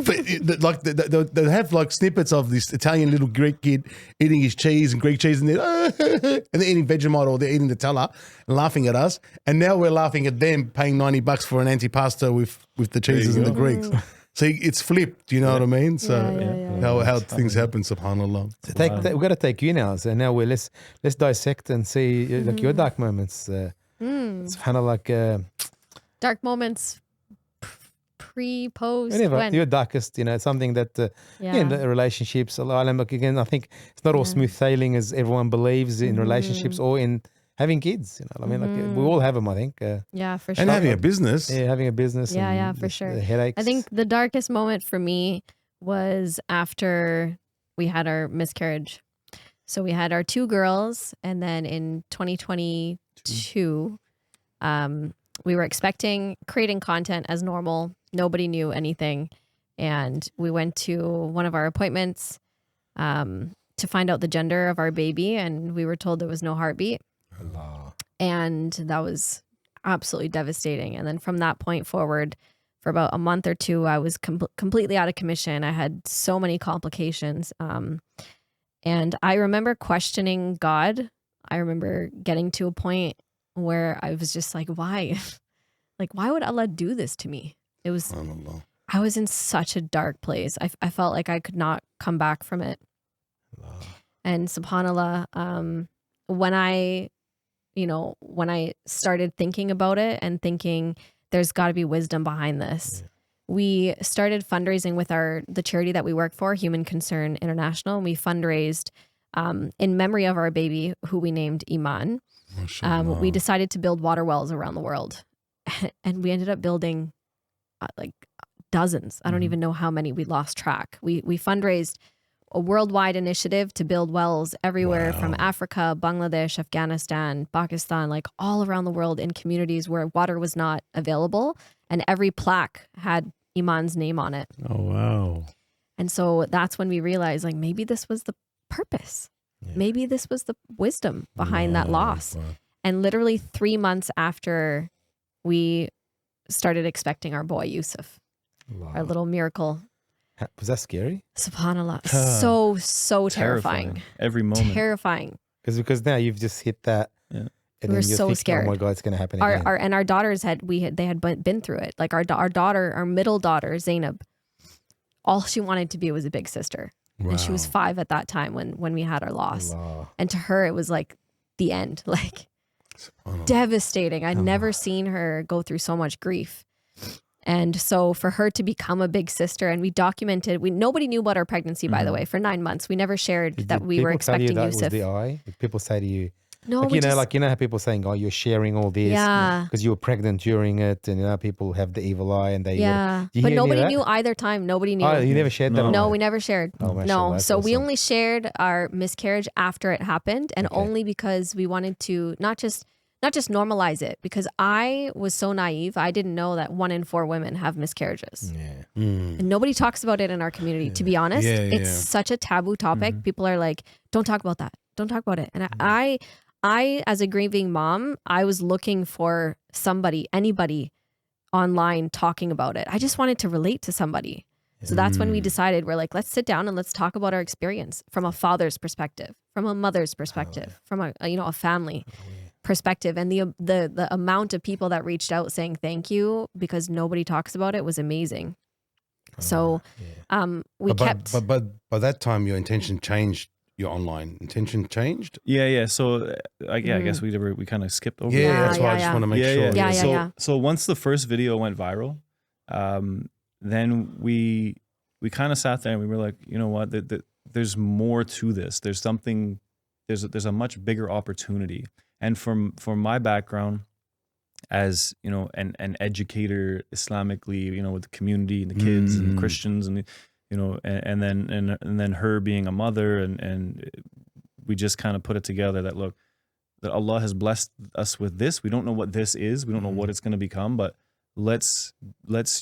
but like they have like snippets of this Italian little Greek kid eating his cheese and Greek cheese, and they're eating Vegemite or they're eating Nutella and laughing at us. And now we're laughing at them paying $90 for an antipasto with the cheeses and the Greeks. So it's flipped, you know what I mean? So how things happen, subhanAllah. So we've got to take you now. So now let's dissect and see like your dark moments. It's kind of like Dark moments, pre, post, whenever when? your darkest, you know, something that in the relationships. Again, I think it's not all smooth sailing as everyone believes in relationships or in having kids. You know, what I mean, like we all have them. I think. Yeah, for sure. And having a business. Yeah, having a business. Yeah, and yeah, for just sure. The headaches. I think the darkest moment for me was after we had our miscarriage. So we had our 2 girls, and then in 2022, we were creating content as normal. Nobody knew anything. And we went to one of our appointments to find out the gender of our baby, and we were told there was no heartbeat. And that was absolutely devastating. And then from that point forward, for about a month or 2, I was completely out of commission. I had so many complications. And I remember questioning God. I remember getting to a point where I was just like, why? Like, why would Allah do this to me? It was, I was in such a dark place. I felt like I could not come back from it. And subhanAllah, when I started thinking about it and thinking there's got to be wisdom behind this, we started fundraising with the charity that we work for, Human Concern International. And we fundraised in memory of our baby, who we named Iman. We decided to build water wells around the world. And we ended up building like dozens. I don't even know how many. We lost track. We fundraised a worldwide initiative to build wells everywhere from Africa, Bangladesh, Afghanistan, Pakistan, like all around the world in communities where water was not available. And every plaque had Iman's name on it. Oh, wow. And so that's when we realized, like, maybe this was the purpose. Maybe this was the wisdom behind that loss. And literally 3 months after we started expecting our boy, Yusuf, our little miracle. Was that scary? SubhanAllah. So terrifying. Every moment. Terrifying. Because now you've just hit that. Yeah. And We then were you're so thinking, scared. oh my God, it's going to happen again. Our daughters had been through it. Like our daughter, our middle daughter, Zainab, all she wanted to be was a big sister. And she was 5 at that time when we had our loss. Allah. And to her, it was like the end, like devastating. I'd never seen her go through so much grief. And so for her to become a big sister, and we documented, nobody knew about our pregnancy, by the way, for 9 months. We never shared that we were expecting that was Yusuf. the eye? Did people say to you, No, like, we just, you know how people saying, oh, you're sharing all this because you were pregnant during it, and people have the evil eye and they yeah. You But hear any of nobody that? knew either time. Nobody knew. Oh, you never shared that? No. on No, it? we never shared. Oh, mashallah, no. that's So we awesome. only shared our miscarriage after it happened, and only because we wanted to not just normalize it, because I was so naive. I didn't know that 1 in 4 women have miscarriages. Yeah. And nobody talks about it in our community, to be honest. Yeah, It's yeah. such a taboo topic. People are like, don't talk about that. Don't talk about it. And I, as a grieving mom, I was looking for somebody, anybody online talking about it. I just wanted to relate to somebody. So that's when we decided, we're like, let's sit down and let's talk about our experience from a father's perspective, from a mother's perspective, from a family perspective. And the amount of people that reached out saying thank you because nobody talks about it was amazing. So we kept. But by that time, your intention changed. Your online intention changed. Yeah. So I guess we kind of skipped over. Yeah, that. that's why I just want to make sure. Yeah. So once the first video went viral, then we kind of sat there and we were like, you know what? There's more to this. There's something. There's a much bigger opportunity. And from my background, as you know, an educator Islamically, you know, with the community and the kids and the Christians and you know, and then her being a mother, and we just kind of put it together that look, that Allah has blessed us with this. We don't know what this is. We don't know what it's going to become, but let's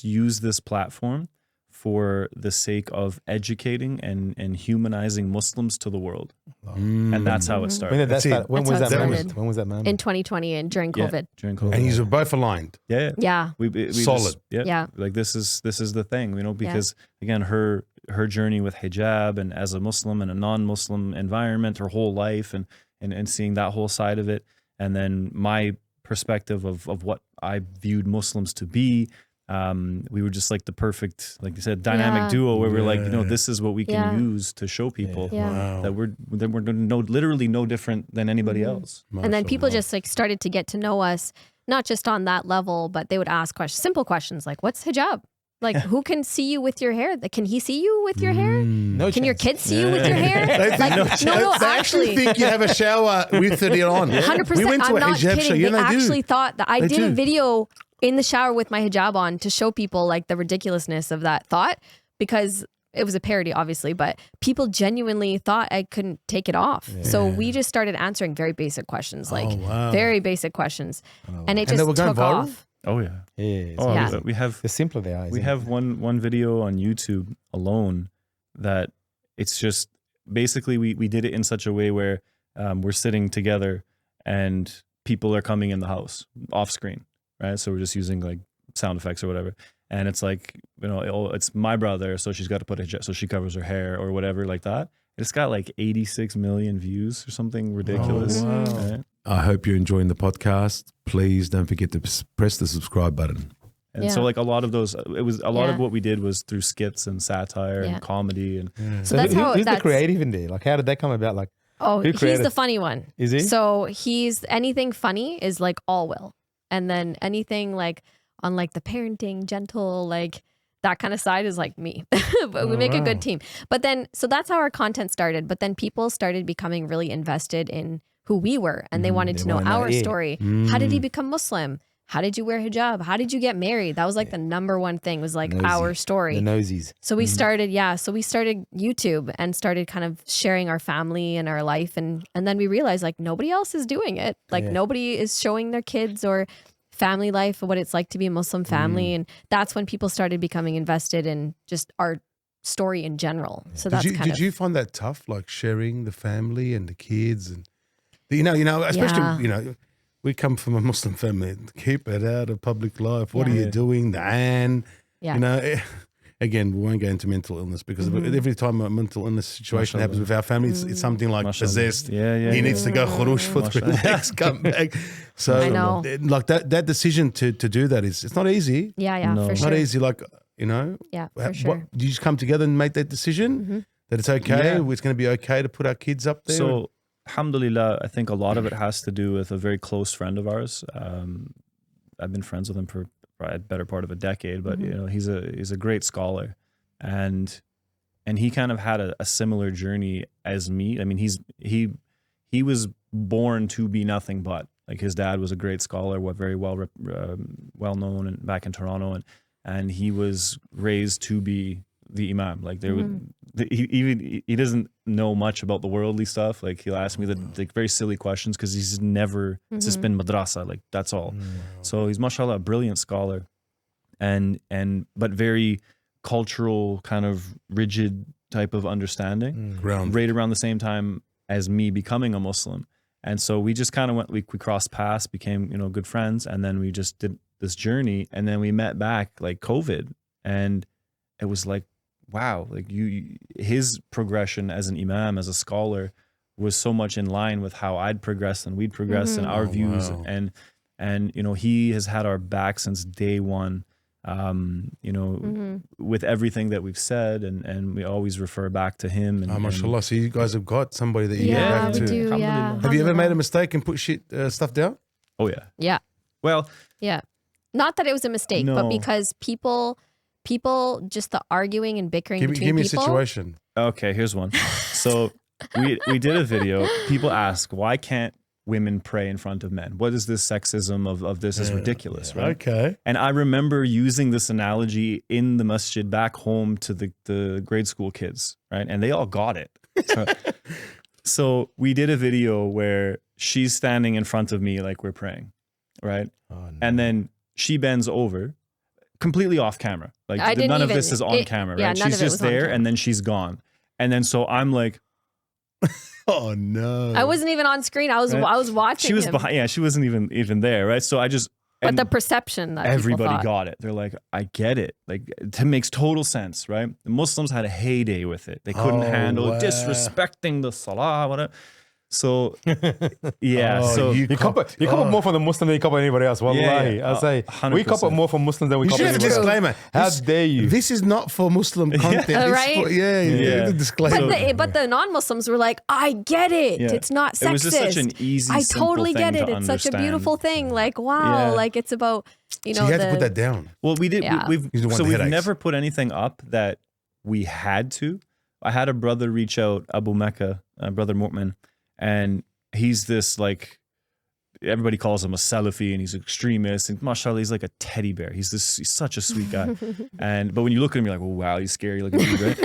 use this platform for the sake of educating and humanizing Muslims to the world. And that's how it started. When did that That's it. start? When That's was how it that started. moment? When was that moment? In 2020 and during COVID. During COVID. And you're both aligned. Yeah. We Solid. Just, like this is the thing, you know, because again, her journey with hijab and as a Muslim in a non-Muslim environment, her whole life and seeing that whole side of it. And then my perspective of what I viewed Muslims to be. We were just like the perfect, like you said, dynamic duo where we're like, you know, this is what we can use to show people that we're literally no different than anybody else. And then people just like started to get to know us, not just on that level, but they would ask simple questions like, what's hijab? Like, who can see you with your hair? Can he see you with your hair? No Can your chance. kids see you with your hair? They Like, no, they actually think you have a shower with it on. 100%. We went to I'm a not hijab kidding. show. You They know, actually thought that I They did a do. video in the shower with my hijab on to show people like the ridiculousness of that thought, because it was a parody, obviously, but people genuinely thought I couldn't take it off. So we just started answering very basic questions, like very basic questions, and it And they just were going took viral? off. Oh yeah. Yeah. Oh, Yeah. we have The simpler they are. we have one video on YouTube alone that it's just basically we did it in such a way where we're sitting together and people are coming in the house off screen, right? So we're just using like sound effects or whatever, and it's like, you know, it's my brother, so she's got to put a so she covers her hair or whatever like that. It's got like 86 million views or something ridiculous. Oh, wow. Right? I hope you're enjoying the podcast. Please don't forget to press the subscribe button. And so like a lot of those, it was a lot of Yeah. what we did was through skits and satire Yeah. and comedy and So that's how who's the that's creative in there? Like, how did that come about? Like, Oh, Who he's created- the funny one. Is he? So he's anything funny is like all Will, and then anything like on like the parenting, gentle, like that kind of side is like me. But we make a good team. But then, so that's how our content started. But then people started becoming really invested in who we were, and they wanted they to know wanna know, our yeah. story. How did he become Muslim? How did you wear hijab? How did you get married? That was like the number one thing, was like Nosy. our story. The nosies. So we started, so we started YouTube and started kind of sharing our family and our life. And then we realized like nobody else is doing it. Like nobody is showing their kids or family life or what it's like to be a Muslim family. And that's when people started becoming invested in just our story in general. So that's Did you find that tough, like sharing the family and the kids? And you know, especially, Yeah. you know, we come from a Muslim family. Keep it out of public life. What are you doing? You know, again, we won't go into mental illness because every time a mental illness situation happens with our family, it's something like possessed. He needs to go khurush for 3 weeks, come back. So, I know. like that decision to do that it's not easy. Yeah, No. for It's sure. not easy. Like, you know, Yeah, for sure. Did you just come together and make that decision? That it's okay. Yeah. It's going to be okay to put our kids up there. So, alhamdulillah, I think a lot of it has to do with a very close friend of ours. I've been friends with him for probably a better part of a decade, but you know, he's a great scholar, and he kind of had a similar journey as me. I mean, he was born to be nothing but, like, his dad was a great scholar, very well known and back in Toronto, and he was raised to be the imam. Like, he doesn't know much about the worldly stuff. Like, he'll ask me the very silly questions because he's never, it's just been madrasa, like, that's all. So he's, mashallah, a brilliant scholar, but very cultural, kind of rigid type of understanding. Right around the same time as me becoming a Muslim. And so we just kind of went, we crossed paths, became, you know, good friends, and then we just did this journey, and then we met back like COVID, and it was like, wow, like his progression as an imam, as a scholar, was so much in line with how I'd progressed and we'd progressed in our views. Wow. And you know, he has had our back since day one, you know, with everything that we've said, and we always refer back to him. And, mashallah. So you guys have got somebody that you Yeah, go back we to. do. Yeah. Have you ever made a mistake and put stuff down? Oh yeah. Yeah. Well, Yeah. Not that it was a mistake, but No. because people, just the arguing and bickering Give between me a people. situation. okay, here's one. So we did a video. People ask, why can't women pray in front of men? What is this sexism of this is ridiculous, right? Okay. And I remember using this analogy in the masjid back home to the grade school kids, right? And they all got it. So we did a video where she's standing in front of me like we're praying, right? Oh, no. And then she bends over, completely off camera. Like, I didn't none of even- this is on it- camera, yeah, right? none She's of it just was on there, camera. and then she's gone. And then so I'm like, Oh no. I wasn't even on screen. I was Right. watching she was him. behind. Yeah, she wasn't even there, right? So I just, But and the perception that everybody people thought. got it. They're like, I get it. Like, it makes total sense, right? The Muslims had a heyday with it. They couldn't Oh, handle wow. disrespecting the salah, whatever. So yeah, Oh, so you You cop it more from the Muslim than you cop it anybody else. Wallahi. yeah. I say, 100%. we cop it more from Muslims than we You cop should have a anybody else. disclaimer. How This- dare you? This is not for Muslim content. It's Right? For, Yeah. the disclaimer. But the non-Muslims were like, I get it. Yeah. It's not sexist. It was just such an easy, I simple totally thing get it. to It's such a understand. beautiful thing. Like, wow. Yeah. Like, it's about, you So know, you had to put that down. Well, we did. Yeah. We've He's the one so with we've headaches. never put anything up that we had to. I had a brother reach out, Abu Mecca, brother Mu'min, and he's this, like, everybody calls him a Salafi, and he's an extremist, and mashallah, he's like a teddy bear. He's such a sweet guy. But when you look at him, you're like, oh wow, he's scary looking dude, right?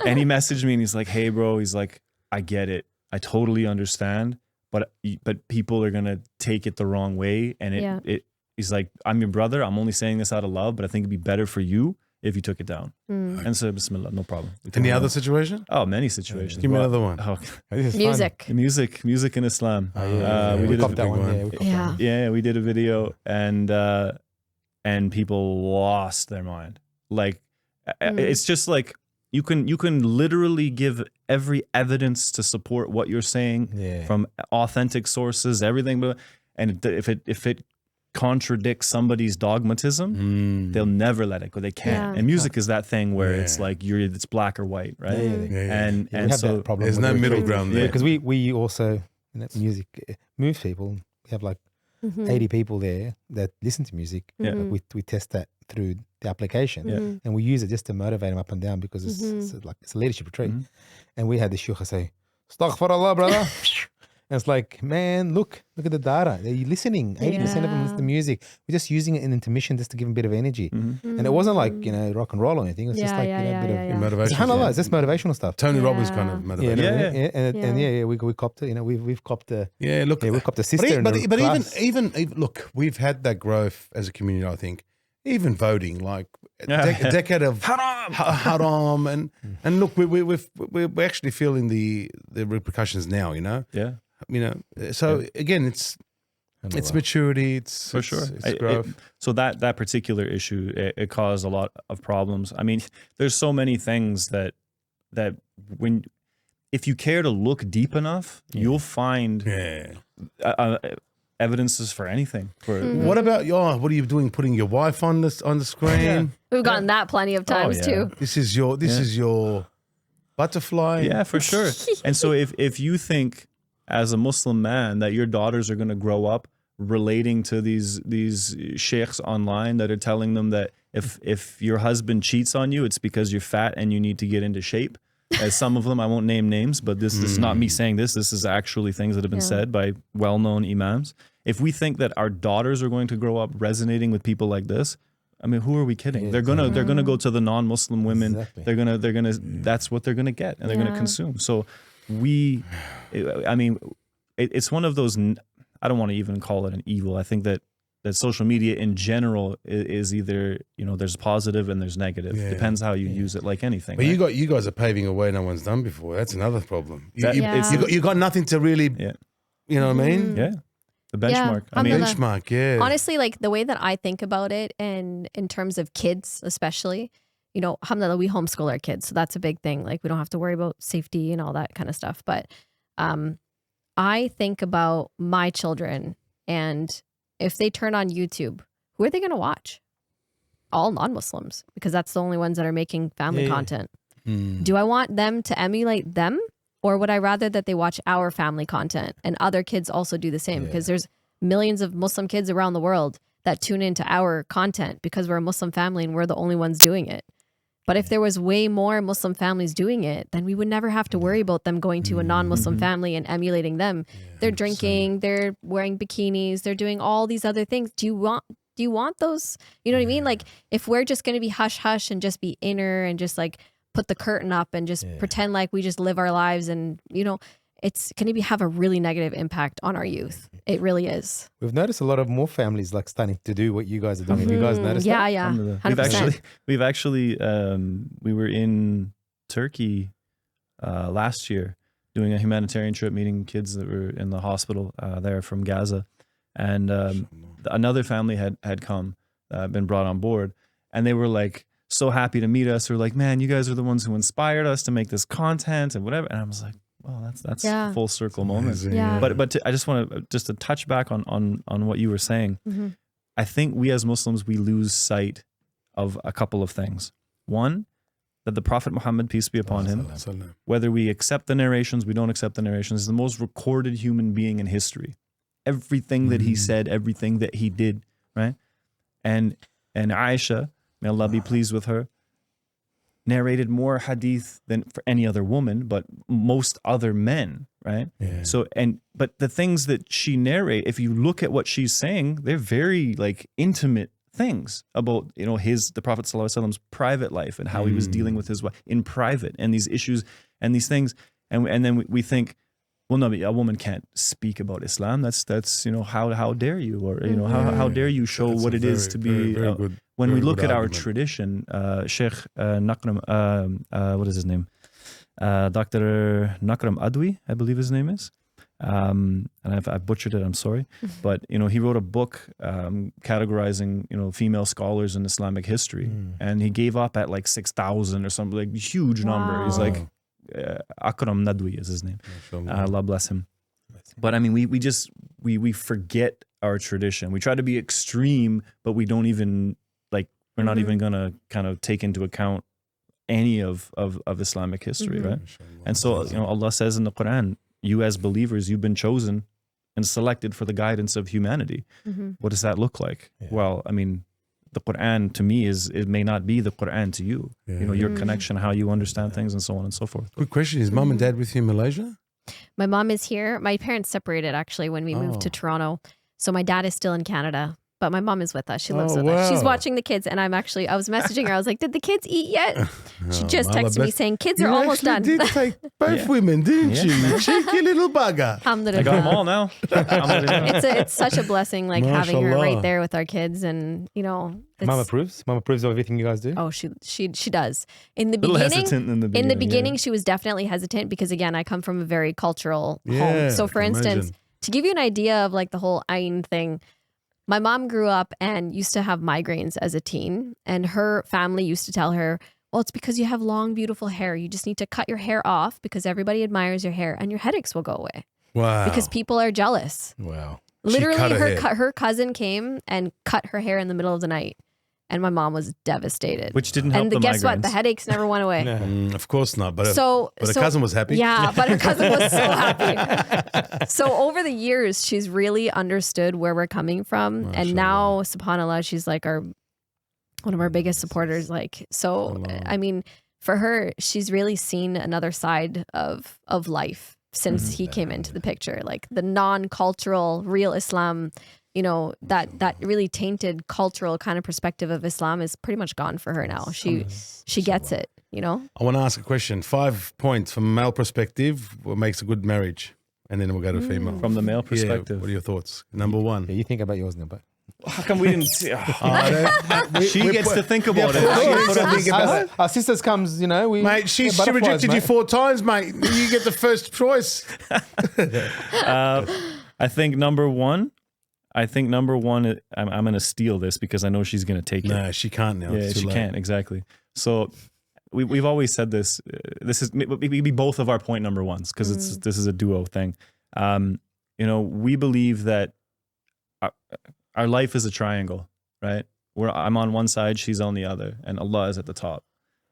And he messaged me and he's like, hey bro, he's like, I get it. I totally understand, but people are gonna take it the wrong way. And he's like, I'm your brother. I'm only saying this out of love, but I think it'd be better for you if you took it down. And so bismillah, no problem. We took Any it other down. situation? Oh, many situations. Give me Well, another one. oh, This is fun. music in Islam. yeah. We We did copped that big one. one. Yeah, we copped Yeah. that one. Yeah, we did a video, and people lost their mind. Like, it's just like you can literally give every evidence to support what you're saying Yeah. from authentic sources, everything, but if it contradicts somebody's dogmatism, they'll never let it go. They can't. Yeah. And music is that thing where Yeah. it's like it's black or white, right? Yeah. And We and have so that problem. There's with no it. middle ground there. Because we also, music moves people. We have like 80 people there that listen to music. Yeah. Like we test that through the application, Yeah. and we use it just to motivate them up and down because it's a leadership retreat. And we had the shuyukh say, "Astaghfirullah, brother." And it's like, man, look at the data. They're listening. 80% of them listen to music. We're just using it in intermission just to give them a bit of energy. And it wasn't like, rock and roll or anything. It was just like, a bit of Motivation. SubhanAllah, it's just motivational stuff. Tony Yeah. Robbins kind of Yeah, motivation. Yeah. we copped it. We copped the Look. we copped the But, sister. but in the even, class. even look, we've had that growth as a community. I think even voting, like a decade of haram, and look, we're actually feeling the repercussions now. So again, it's maturity. It's For sure. It's growth. So that particular issue, it caused a lot of problems. I mean, there's so many things that if you care to look deep enough, you'll find evidences for anything. What about what are you doing? Putting your wife on the screen? We've gotten that plenty of times yeah. too. This is your butterfly. Yeah, for sure. And so if you think as a Muslim man that your daughters are going to grow up relating to these sheikhs online that are telling them that if your husband cheats on you, it's because you're fat and you need to get into shape. As some of them, I won't name names, but this is not me saying this. This is actually things that have been said by well-known imams. If we think that our daughters are going to grow up resonating with people like this, I mean, who are we kidding? Yeah, they're gonna go to the non-Muslim women. Exactly. They're gonna that's what they're gonna get, and they're gonna consume. So it's one of those. I don't want to even call it an evil. I think that social media in general is either, there's positive and there's negative. Yeah. Depends how you use it, like anything. But right? you guys are paving a way no one's done before. That's another problem. That- You got nothing to really, you know what I mean? Yeah, the benchmark. I mean, Alhamdulillah. Benchmark, yeah. Honestly, like the way that I think about it, and in terms of kids, especially, alhamdulillah, we homeschool our kids. So that's a big thing. Like we don't have to worry about safety and all that kind of stuff. But I think about my children, and if they turn on YouTube, who are they going to watch? All non-Muslims, because that's the only ones that are making family content. Do I want them to emulate them? Or would I rather that they watch our family content and other kids also do the same? Because there's millions of Muslim kids around the world that tune into our content because we're a Muslim family and we're the only ones doing it. But if there was way more Muslim families doing it, then we would never have to worry about them going to a non-Muslim family and emulating them. They're drinking, they're wearing bikinis, they're doing all these other things. Do you want those? You know what I mean? Like if we're just going to be hush hush and just be inner and just like put the curtain up and just pretend like we just live our lives, and it's going to have a really negative impact on our youth. It really is. We've noticed a lot of more families like starting to do what you guys are doing. Have you guys noticed that? Yeah. We've actually we were in Turkey last year doing a humanitarian trip, meeting kids that were in the hospital there from Gaza, and another family had come, been brought on board, and they were like so happy to meet us. We're like, man, you guys are the ones who inspired us to make this content and whatever. And I was like, well, that's a full circle moment. Yeah. But I just want to touch back on what you were saying. I think we as Muslims, we lose sight of a couple of things. One, that the Prophet Muhammad, peace be upon him, whether we accept the narrations, we don't accept the narrations, is the most recorded human being in history. Everything that he said, everything that he did, right? And Aisha, may Allah be pleased with her, narrated more hadith than for any other woman, but most other men, right? Yeah. So, but the things that she narrate, if you look at what she's saying, they're very like intimate things about, the Prophet ﷺ's private life and how he was dealing with his wife in private, and these issues and these things. And then we think, well, no, a woman can't speak about Islam. That's how dare you, or how dare you show what it is to be. very good. When we Very look good at our argument. tradition, Sheikh Nakram, what is his name? Dr. Nakram Adwi, I believe his name is. And I've butchered it, I'm sorry. But, he wrote a book categorizing, female scholars in Islamic history. And he gave up at like 6,000 or something, like huge number. He's like, Akram Nadwi is his name. Allah bless him. But I mean, we forget our tradition. We try to be extreme, but we don't even we're not even gonna kind of take into account any of Islamic history, right? And so Allah says in the Quran, you as believers, you've been chosen and selected for the guidance of humanity. What does that look like? Well, I mean, the Quran to me it may not be the Quran to you. Your connection, how you understand things, and so on and so forth. Good question. Is mum and dad with you in Malaysia? My mom is here. My parents separated actually when we moved to Toronto. So my dad is still in Canada, but my mom is with us. She lives with us. She's watching the kids, and I was messaging her. I was like, did the kids eat yet? She just texted me saying, kids are almost done. You did take both women, didn't you? You cheeky little bugger. I got them all now. It's such a blessing, like having her Mashallah. right there with our kids, and Mom approves. Mom approves of everything you guys do. Oh, she does. In the Little beginning, hesitant in the beginning, she was definitely hesitant because again, I come from a very cultural Yeah, home. So for I can instance, imagine. to give you an idea of like the whole Ayn thing, my mom grew up and used to have migraines as a teen, and her family used to tell her, well, it's because you have long, beautiful hair. You just need to cut your hair off because everybody admires your hair and your headaches will go away. Wow. Because people are jealous. Wow. Literally, She cut her hair. her cousin came and cut her hair in the middle of the night. And my mom was devastated. Which didn't help and the guess what? migraines. The headaches never went away. Of course not. But So her cousin was happy. Yeah, but her cousin was so happy. So over the years, she's really understood where we're coming from. And now, subhanAllah, she's like one of our biggest supporters. Like, so, I mean, for her, she's really seen another side of life since he came into the picture. Like the non-cultural, real Islam, you know, that really tainted cultural kind of perspective of Islam is pretty much gone for her now. She gets it, you know? I want to ask a question. 5 points from a male perspective. What makes a good marriage? And then we'll go to female. From the male perspective. Yeah, what are your thoughts? Number 1. Yeah, you think about yours now, but How come we didn't see? She gets to think about it. our sisters comes, you know, we Mate, she butterflies, rejected you mate. 4 times, mate. You get the first choice. I think number one, I'm going to steal this because I know she's going to take it. No, she can't now. Yeah, It's too she late. can't, exactly. So we've always said this. This is maybe both of our point number ones because this is a duo thing. You know, we believe that our life is a triangle, right? Where I'm on one side, she's on the other, and Allah is at the top.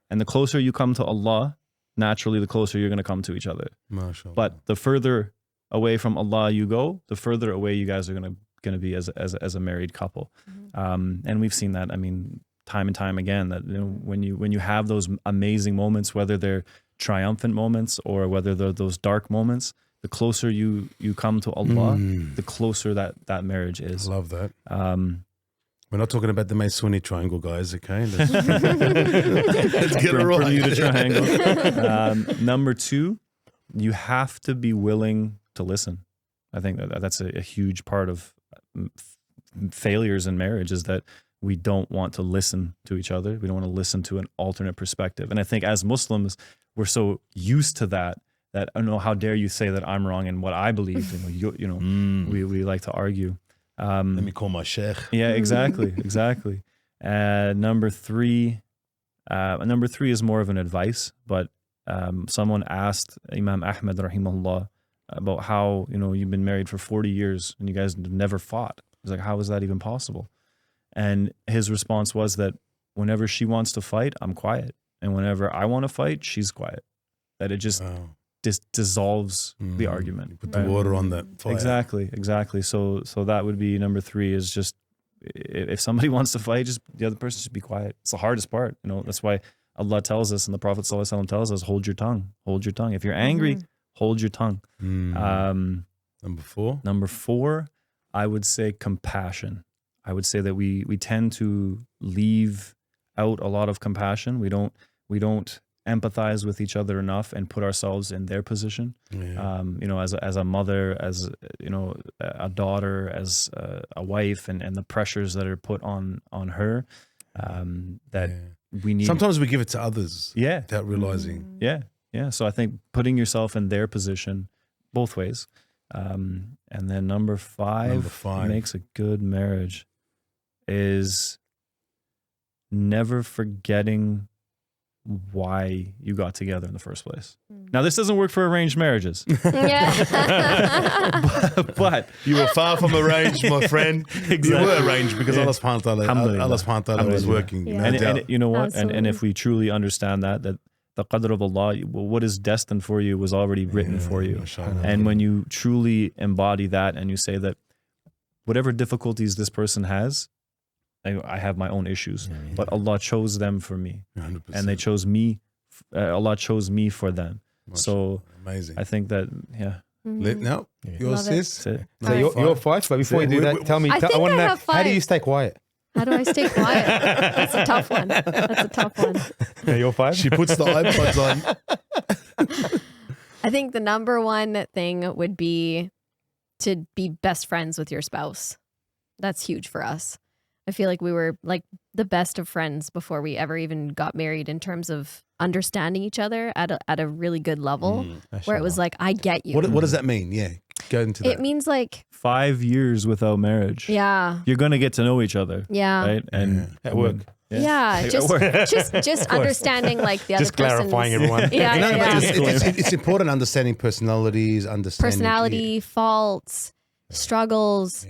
And the closer you come to Allah, naturally, the closer you're going to come to each other. MashaAllah. But the further away from Allah you go, the further away you guys are going to be as a married couple. And we've seen that. I mean, time and time again. That, you know, when you have those amazing moments, whether they're triumphant moments or whether they're those dark moments, the closer you come to Allah, the closer that marriage is. I love that. We're not talking about the Masoni triangle, guys, okay? Let's get it right. Bermuda Triangle. Number 2, you have to be willing to listen. I think that's a huge part of failures in marriage is that we don't want to listen to each other. We don't want to listen to an alternate perspective. And I think as Muslims, we're so used to that I know, how dare you say that I'm wrong in what I believe. We like to argue. Let me call my sheikh. Yeah, exactly. Number 3 is more of an advice, but someone asked Imam Ahmed rahimahullah about how, you know, you've been married for 40 years and you guys have never fought. He's like, how is that even possible? And his response was that whenever she wants to fight, I'm quiet. And whenever I want to fight, she's quiet. That it just dissolves the argument. You put the water on that fire. Exactly. So that would be number 3 is just, if somebody wants to fight, just the other person should be quiet. It's the hardest part. You know, that's why Allah tells us and the Prophet ﷺ tells us, hold your tongue. If you're angry, hold your tongue. Number 4, I would say compassion. I would say that we tend to leave out a lot of compassion. We don't empathize with each other enough and put ourselves in their position. Yeah. You know, as a mother, as, you know, a daughter, as a wife, and the pressures that are put on her, we need. Sometimes we give it to others. Yeah. Without realizing. Yeah. So I think putting yourself in their position, both ways. And then number 5 makes a good marriage is never forgetting why you got together in the first place. Now, this doesn't work for arranged marriages. but You were far from arranged, my friend. Exactly. You were arranged because Allah subhanahu Alhamdulillah. wa ta'ala was working. Yeah. No and doubt. you know what? And Absolutely. if we truly understand that the qadr of Allah, what is destined for you was already written for you. mashallah. And when you truly embody that and you say that whatever difficulties this person has, I have my own issues, but Allah chose them for me. 100%. And they chose me. Allah chose me for them. So amazing. I think that, No, yours Love it. sis. that's it. So your 5, but before you do that, tell me, I think wanna I know, have how do 5. you stay quiet? How do I stay quiet? That's a tough one. Yeah, your 5? She puts the iPods on. I think the number 1 thing would be to be best friends with your spouse. That's huge for us. I feel like we were like the best of friends before we ever even got married in terms of understanding each other at a really good level where it was like, I get you. What does that mean? Yeah. Go into that. It means like, 5 years without marriage. yeah, You're going to get to know each other. yeah. Right? And At work. Yeah, just understanding like the Just other person's clarifying everyone. Yeah, No, yeah, but yeah. it's important understanding personalities, understanding Personality, faults, struggles.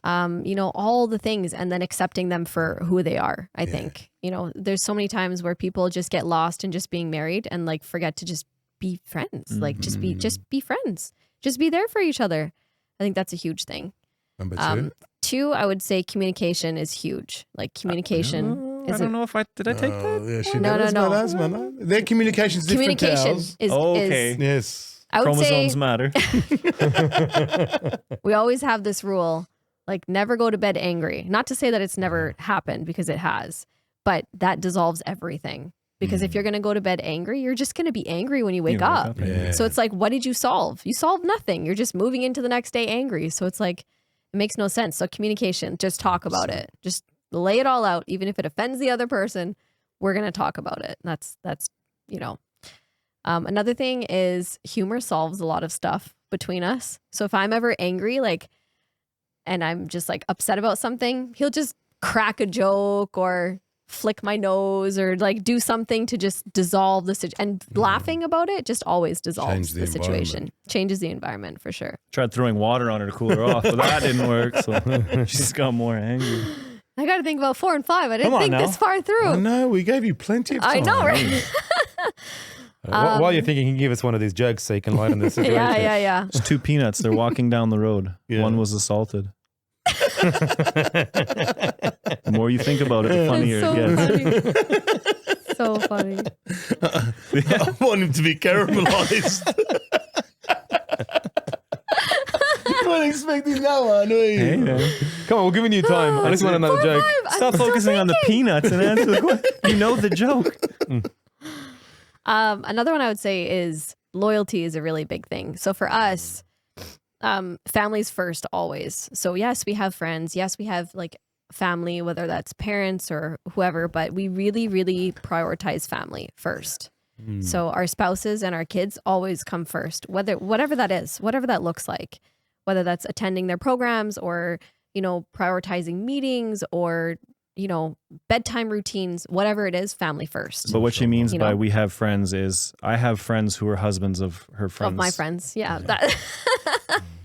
you know, all the things, and then accepting them for who they are. I think, you know, there's so many times where people just get lost in just being married and like forget to just be friends, like just be friends, just be there for each other. I think that's a huge thing. Number two. Two, I would say communication is huge. Like communication I is don't know if did I take that? Yeah, she No, does, no, man, no. Their communication's different to communication ours. is, Okay. Yes. I would Chromosomes say matter. we always have this rule, like never go to bed angry. Not to say that it's never happened, because it has, but that dissolves everything. Because if you're going to go to bed angry, you're just going to be angry when you wake up. Yeah. So it's like, what did you solve? You solved nothing. You're just moving into the next day angry. So it's like, it makes no sense. So communication, just talk about it. Just lay it all out. Even if it offends the other person, we're going to talk about it. That's, you know. Another thing is humor solves a lot of stuff between us. So if I'm ever angry, like, and I'm just like upset about something, he'll just crack a joke or flick my nose or like do something to just dissolve the situation. And laughing about it just always dissolves Change the the situation. environment. Changes the environment for sure. Tried throwing water on her to cool her off, but that didn't work. So she just got more angry. I got to think about 4 and 5. I didn't Come on think now. this far through. I know, we gave you plenty of time. I know, right? While you're thinking, you can give us one of these jokes so you can lighten the situation. Yeah. It's 2 peanuts. They're walking down the road. Yeah. One was assaulted. The more you think about it, the funnier It's it so gets. funny. So funny. I want him to be caramelized. You weren't expecting that one, were you? Hey, man. Come on, we're giving you time. I just want another joke. Stop focusing on the peanuts and answer the question. You know the joke. Another one I would say is loyalty is a really big thing. So for us, family's first always. So yes, we have friends. Yes, we have like family, whether that's parents or whoever, but we really, really prioritize family first. So our spouses and our kids always come first, whatever that is, whatever that looks like, whether that's attending their programs or, you know, prioritizing meetings or, you know, bedtime routines, whatever it is, family first. But what she means You by know? we have friends is I have friends who are husbands of her friends. Of my friends. Yeah. That,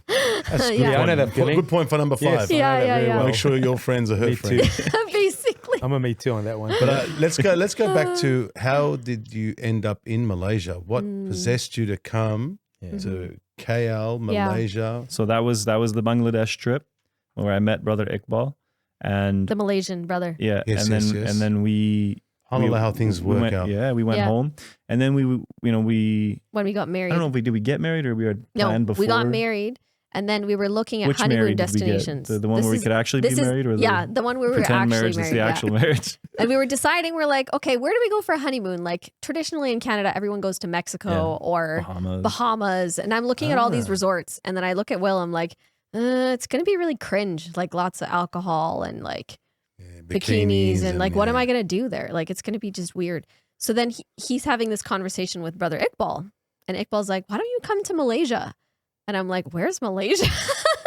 That's good. Yeah. I know that Good, feeling. good point for number 5. Yes, I know Yeah, that yeah, very yeah. well. Make sure your friends are her Me too. friends. basically. I'm a me too on that one. But let's go back to how did you end up in Malaysia? What possessed you to come to KL, Malaysia? So that was the Bangladesh trip where I met brother Iqbal, and The Malaysian brother. yeah, Yes, and then yes, yes. and then we Alhamdulillah, how things we work went, out. Yeah, we went Yeah. home, and then we When we got married. I don't know if we get married or we had No, planned before. we got married, and then we were looking at Which honeymoon married did we get? destinations. The one This where we is- could actually be this is- married, or yeah, the one where we were pretend actually marriage married. is the yeah. actual marriage. And we were deciding, we're like, okay, where do we go for a honeymoon? Like traditionally in Canada, everyone goes to Mexico or Bahamas. And I'm looking at all these resorts, and then I look at Will, I'm like, it's gonna be really cringe, like lots of alcohol and like bikinis and like what am I gonna do there? Like it's gonna be just weird. So then he's having this conversation with brother Iqbal, and Iqbal's like, why don't you come to Malaysia? And I'm like, where's Malaysia?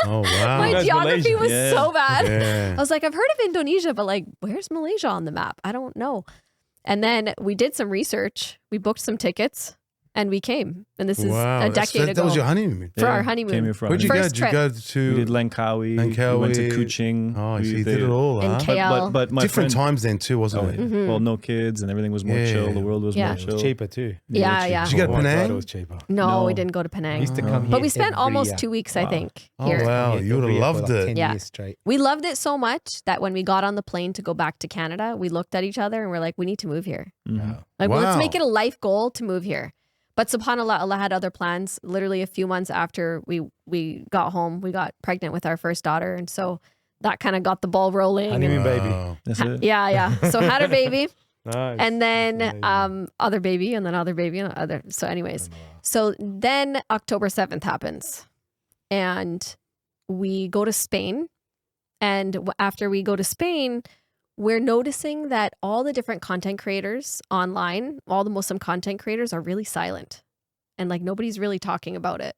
Oh, wow. My Where's geography Malaysia? was Yeah. so bad. Yeah. I was like, I've heard of Indonesia, but like, where's Malaysia on the map? I don't know. And then we did some research. We booked some tickets and we came. And this is Wow. a decade ago That was your honeymoon. for our honeymoon. Came here for Where'd you go? First Did you go to We did Langkawi. We went to Kuching. Oh, so We you did it all, And huh? KL. But my Different friend, times then too, wasn't it? Mhm. well, no kids and everything was more Yeah. chill. The world was Yeah. more It chill. was cheaper too. Yeah, yeah. Did you go to Oh my God, Penang? it was cheaper. No, No. we didn't go to We Penang. used to come here But we spent every almost year. 2 weeks, I Wow. think, Oh, here. wow. Yeah, You would every have year for loved like it. 10 Yeah. years straight. We loved it so much that when we got on the plane to go back to Canada, we looked at each other and we're like, we need to move here. Mhm. Like, well, let's Wow. make it a life goal to move here. But subhanAllah, Allah had other plans. Literally a few months after we got home, we got pregnant with our first daughter. And so that kind of got the ball rolling. Honeymoon baby. Wow. That's it. Yeah. So had a baby Nice. and then Amazing. other baby and then other baby and other. So anyways, so then October 7th happens and we go to Spain. And after we go to Spain, we're noticing that all the different content creators online, all the Muslim content creators are really silent. And like nobody's really talking about it.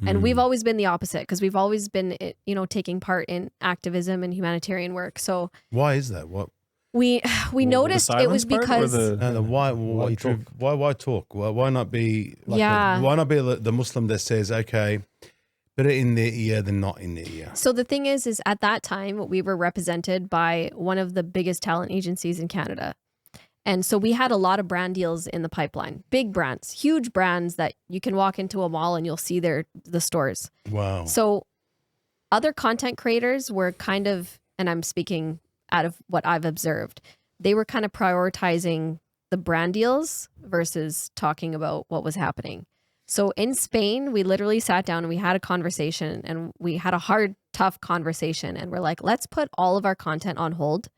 And we've always been the opposite because we've always been, you know, taking part in activism and humanitarian work. So Why is that? What? we The noticed it was silence part or because the- No, why? Why you talk? Why talk? Why not be? Yeah. Why not be the Muslim that says, okay, Better in their ear than not in their ear. So the thing is at that time, we were represented by one of the biggest talent agencies in Canada. And so we had a lot of brand deals in the pipeline, big brands, huge brands that you can walk into a mall and you'll see the stores. Wow. So other content creators were kind of, and I'm speaking out of what I've observed, they were kind of prioritizing the brand deals versus talking about what was happening. So in Spain, we literally sat down and we had a conversation, and we had a hard, tough conversation. And we're like, let's put all of our content on hold.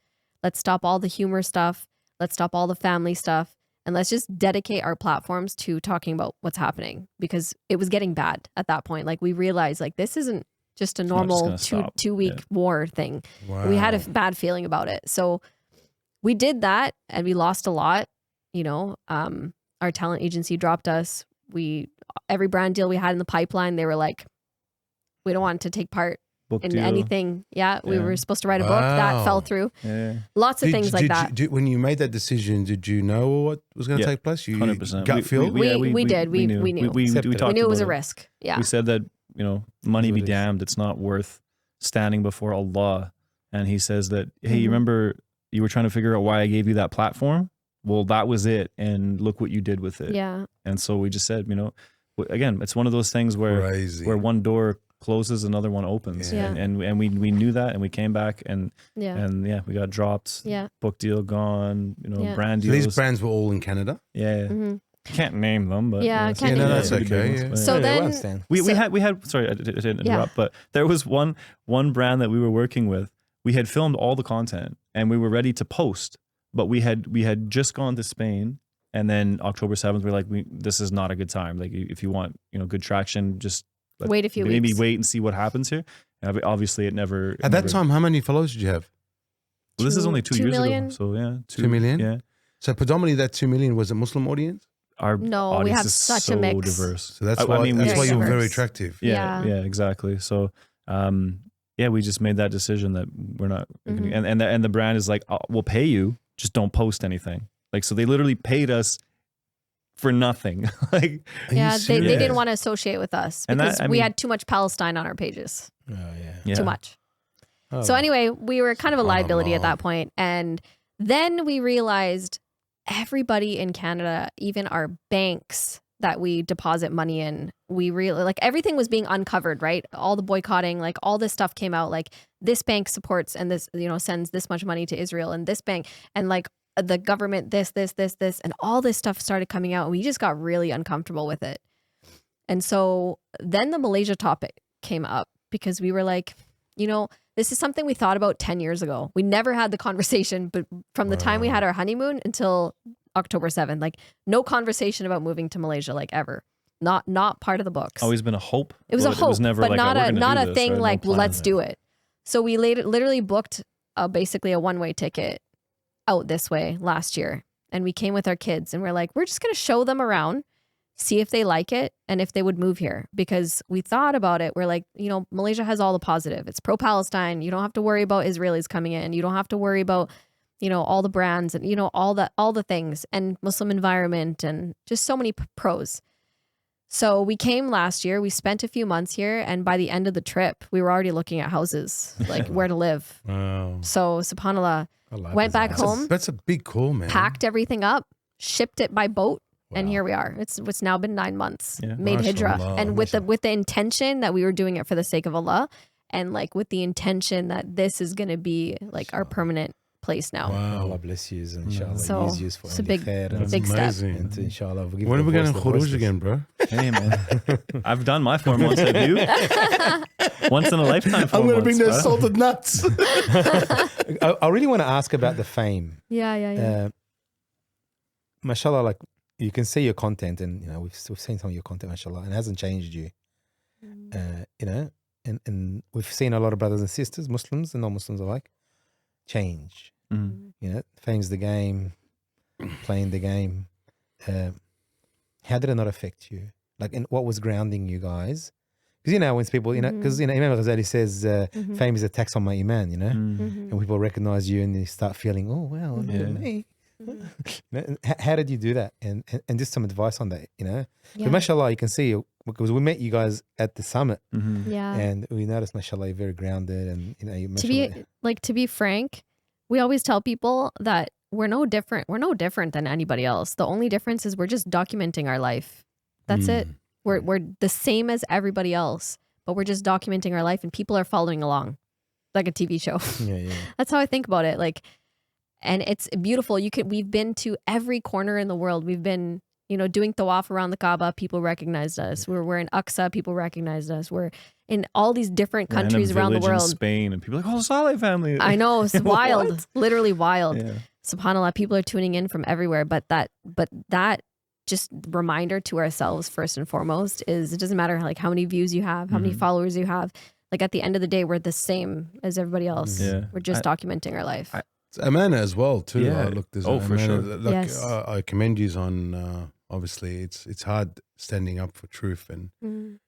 Let's stop all the humor stuff. Let's stop all the family stuff. And let's just dedicate our platforms to talking about what's happening, because it was getting bad at that point. Like, we realized, like, this isn't just a normal two week war thing. Wow. We had a bad feeling about it. So we did that, and we lost a lot. You know, our talent agency dropped us. Every brand deal we had in the pipeline, they were like, we don't want to take part Book in deal. anything. Yeah, we Yeah. were supposed to write a book. That fell through. Yeah. Lots of things like that. When you made that decision, did you know what was going to Yeah, take place? You 100%. gut feel? We did. We knew. We We talked knew it was a about risk. Yeah. We said that, money What be it is. damned, it's not worth standing before Allah. And he says that, hey, Mhm. you remember you were trying to figure out why I gave you that platform? Well, that was it. And look what you did with it. Yeah. And so we just said, again, it's one of those things where Crazy. one door closes, another one opens. Yeah. And we knew that, and we came back and Yeah. we got dropped. Yeah. Book deal gone, Yeah. brand So deals. these brands were all in Canada? Yeah. Mhm. Can't name them, but Yeah, some can't of name the them. That's big okay, ones, yeah. but So I then, understand. we So- had sorry, I didn't interrupt, but there was one brand that we were working with. We had filmed all the content and we were ready to post, but we had just gone to Spain, and then October 7th we're like, this is not a good time. Like, if you want good traction, just Wait a few maybe weeks. wait and see what happens here. And obviously it never At that time, how many followers did you have? Well, this is only 2 2 years million? ago. So yeah, 2 million? Yeah, So predominantly that 2 million was a Muslim audience? our No, we audience have is such a so mix. diverse. So that's I why, mean, that's why Very you were very diverse. attractive. Yeah, Yeah. exactly. So, we just made that decision that we're not, Mhm. and the brand is like, we'll pay you, just don't post anything. Like, so they literally paid us for nothing. Like, Are you Yeah, they serious? didn't want to associate with us And that- because I we mean- had too much Palestine on our pages. Oh, yeah. yeah. Too much. Oh, So anyway, we were kind of a liability at Subhanallah. that point. And then we realized everybody in Canada, even our banks that we deposit money in, we really, like, everything was being uncovered, right? All the boycotting, like, all this stuff came out, like, this bank supports and this, sends this much money to Israel, and this bank, and like the government, this, and all this stuff started coming out. And we just got really uncomfortable with it. And so then the Malaysia topic came up, because we were like, this is something we thought about 10 years ago. We never had the conversation, but from the time we had our honeymoon until October 7th, like, no conversation about moving to Malaysia, like, ever. Not part of the books. Always been a hope. It was a hope, It was never but like not we're a gonna not do a this, thing right? No like, well, plan. let's do it. So we literally booked basically a one-way ticket out this way last year, and we came with our kids, and we're like, we're just gonna show them around, see if they like it, and if they would move here, because we thought about it. We're like, Malaysia has all the positive. It's pro-Palestine. You don't have to worry about Israelis coming in. You don't have to worry about all the brands and all the things, and Muslim environment, and just so many pros. So we came last year, we spent a few months here, and by the end of the trip, we were already looking at houses, like where to live. Wow. So subhanAllah, Allah went back is home, That's a big call, man. packed everything up, shipped it by boat, and Wow. here we are. It's now been 9 months. Yeah. Made hijrah, MashaAllah, and with the intention that we were doing it for the sake of Allah, and like with the intention that this is going to be like our permanent place now. Allah Wow. bless you, and inshallah So, use you for it's a only big- khair, That's big step. amazing. and to, inshallah, we'll give When are the we going to voice, the Khuruj voiceless. again, bro? Hey man, I've done my 4 months. Have you? Once in a lifetime. 4 I'm going to bring months, those bro. salted nuts. I really want to ask about the fame. Yeah. Mashallah, like, you can see your content, and we've seen some of your content, mashallah, and it hasn't changed you. And we've seen a lot of brothers and sisters, Muslims and non-Muslims alike, change. Mhm. Fame's the game, playing the game. How did it not affect you? Like, and what was grounding you guys? Because when people, because Imam Ghazali says, Mhm. fame is a tax on my iman. Mm. Mhm. And people recognize you, and they start feeling, oh wow, look Yeah. at me. Mhm. And how did you do that? And just some advice on that. Yeah. But mashallah, you can see because we met you guys at the summit, Yeah. and we noticed, mashallah, you're very grounded, and you know, you To be frank, we always tell people that we're no different. We're no different than anybody else. The only difference is we're just documenting our life. That's it. We're the same as everybody else, but we're just documenting our life, and people are following along, like a TV show. Yeah. That's how I think about it. Like, and it's beautiful. We've been to every corner in the world. We've been, you know, doing tawaf around the Kaaba. People recognized us. We're in Aqsa. People recognized us. We're in all these different countries around the world. In Spain, and people are like, oh, Saleh family. I know, it's wild, literally wild. Yeah. SubhanAllah, people are tuning in from everywhere. But that just reminder to ourselves first and foremost is it doesn't matter like how many views you have, how many followers you have. Like at the end of the day, we're the same as everybody else. Yeah. We're just documenting our life. It's amana as well too. Yeah. Look, there's For sure. Like, Yes. I commend you on obviously it's hard standing up for truth and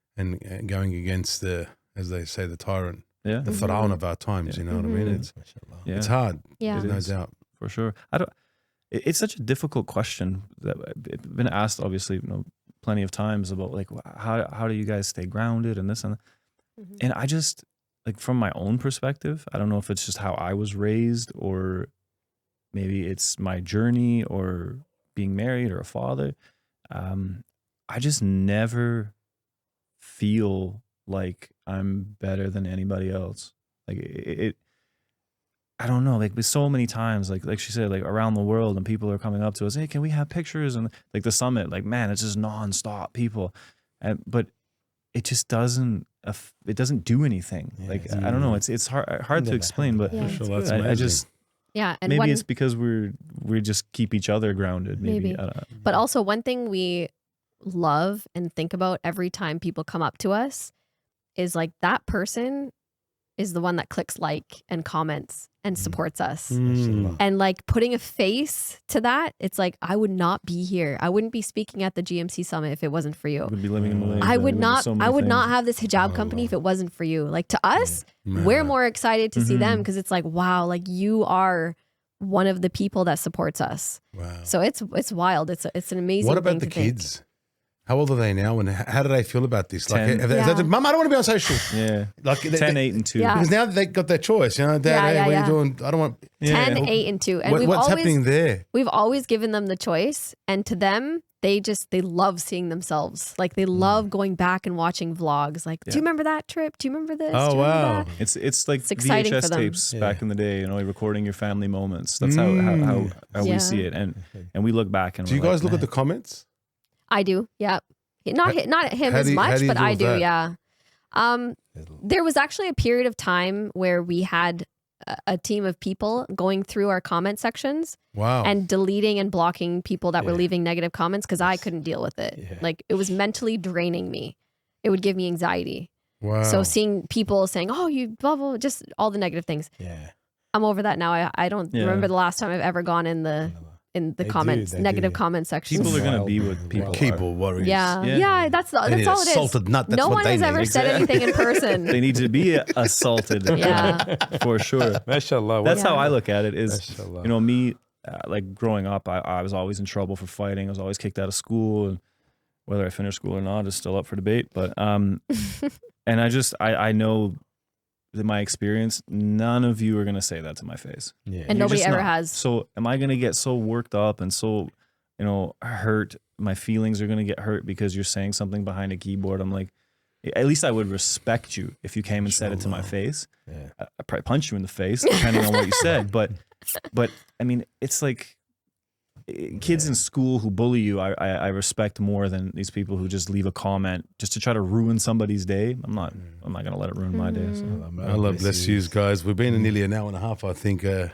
going against the, as they say, the tyrant, Yeah. the pharaoh of our times. You know what I mean? It's hard. Yeah. There's no is. doubt. For sure. It's such a difficult question that I've been asked, obviously, you know, plenty of times about like, how do you guys stay grounded and this and that. And I just, like, from my own perspective, I don't know if it's just how I was raised or maybe it's my journey or being married or a father. I just never feel like I'm better than anybody else. Like I don't know, like there's so many times, like she said, like around the world, and people are coming up to us, hey, can we have pictures? And like the summit, like, man, it's just nonstop people. But it just doesn't do anything. Yeah, like, I don't know, it's hard to explain, but Yeah, Sure, that's I amazing. just, Yeah, and maybe it's because we just keep each other grounded. Maybe. I don't know. But also one thing we love and think about every time people come up to us is like that person is the one that clicks like and comments and supports us. And like putting a face to that, it's like, I would not be here. I wouldn't be speaking at the GMC summit if it wasn't for you. Would be living in Malaysia. I would There's not so many I would things. not have this hijab company if it wasn't for you. Like to us, we're more excited to see them because it's like, wow, like you are one of the people that supports us. Wow. So it's wild. It's an amazing What thing about the to think. kids? How old are they now, and how do they feel about this? Like, 10. have they, Mum, I don't want to be on social. Yeah. Like 10, 8, and 2. Yeah. Because now they got their choice. You know, Dad, Yeah, hey, yeah, what are yeah. you doing? I don't want. 10, 8, and 2. And What's happening there? We've always given them the choice. And to them, they love seeing themselves. Like they love going back and watching vlogs. Like, do you remember that trip? Do you remember this? Oh, Do you remember wow. that? It's like exciting for VHS them. tapes back in the day, you know, recording your family moments. That's how Yeah. we see it, and we look back and Do you we're guys like, look at the comments? I do. Yeah. Not him how as do you much, deal but I with do. that? Yeah. There was actually a period of time where we had a team of people going through our comment sections Wow. and deleting and blocking people that were leaving negative comments because I couldn't deal with it. Yeah. Like it was mentally draining me. It would give me anxiety. Wow. So seeing people saying, "Oh, you blah blah," just all the negative things. Yeah. I'm over that now. I don't remember the last time I've ever gone in the They comments, do. negative comment section. people are gonna Wild. be with people. Keyboard warriors. Yeah, Yeah. yeah, that's all They need it a is. salted nut. That's No what one they has need. ever said Exactly. anything in person. They need to be assaulted. Yeah. For sure. Mashallah. That's how Yeah. I look at it. Is Mashallah. you know me, like growing up, I was always in trouble for fighting. I was always kicked out of school, and whether I finished school or not is still up for debate. But and I know that my experience, none of you are gonna say that to my face. Yeah. And You're nobody just ever not. has. So am I gonna get so worked up and so, you know, hurt? My feelings are gonna get hurt because you're saying something behind a keyboard. I'm like, at least I would respect you if you came and said it to my face. Yeah. I'd probably punch you in the face depending on what you said. But I mean, it's like kids in school who bully you, I respect more than these people who just leave a comment just to try to ruin somebody's day. I'm not gonna let it ruin my day. So. Allah bless you guys. We've been in nearly an hour and a half, I think. Oh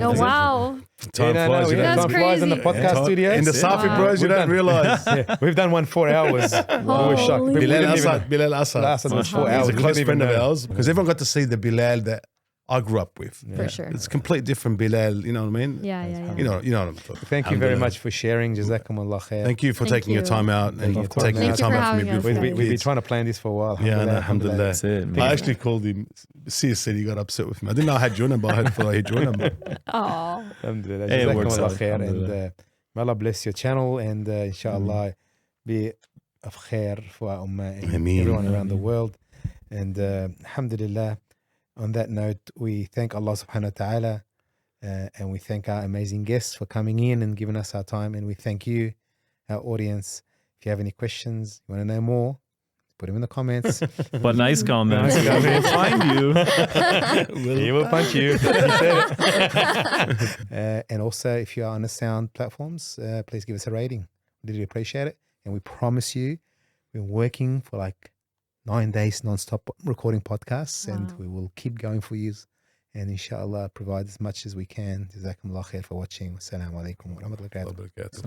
wow. Time flies. You That's don't time flies in the crazy. podcast studio. In the Safi Wow. bros, you We've don't done- realize. Yeah, we've done one 4 hours. We were shocked. Holy- We Bilal didn't even- Assad. Bilal Assad. Assad was 4 He's hours. a We close didn't friend even of know. ours because everyone got to see the Bilal that I grew up with. For sure. It's a complete different Bilal, you know what I mean? Yeah, yeah, yeah. You know what I'm talking. Thank you very much for sharing. Jazakumullah khair. Thank you for Thank taking your you. time out and Taking your for time taking out. your Thank you time for out from your having us, beautiful guys. We've been kids. trying to plan this for a while. Yeah, no, alhamdulillah. That's it, man. I actually called him. Sia said he got upset with me. I didn't know I had your number. I had your number. Oh. Alhamdulillah. Hey, it works Jazakumullah out. khair. And Alhamdulillah. may Allah bless your channel and inshallah be of khair for our ummah and Ameen. everyone around the Ameen. world. And alhamdulillah, on that note, we thank Allah subhanahu wa ta'ala and we thank our amazing guests for coming in and giving us our time. And we thank you, our audience. If you have any questions, you want to know more, put them in the comments. But nice comments. Nice comments. We'll find you. He will punch you. He said it. And also, if you are on the sound platforms, please give us a rating. We really appreciate it. And we promise you, we're working for like 9 days non-stop recording podcasts, and Wow. we will keep going for you. And inshallah, provide as much as we can. Jazakumullah khair for watching. Wassalamu alaikum wa rahmatullahi wa barakatuh.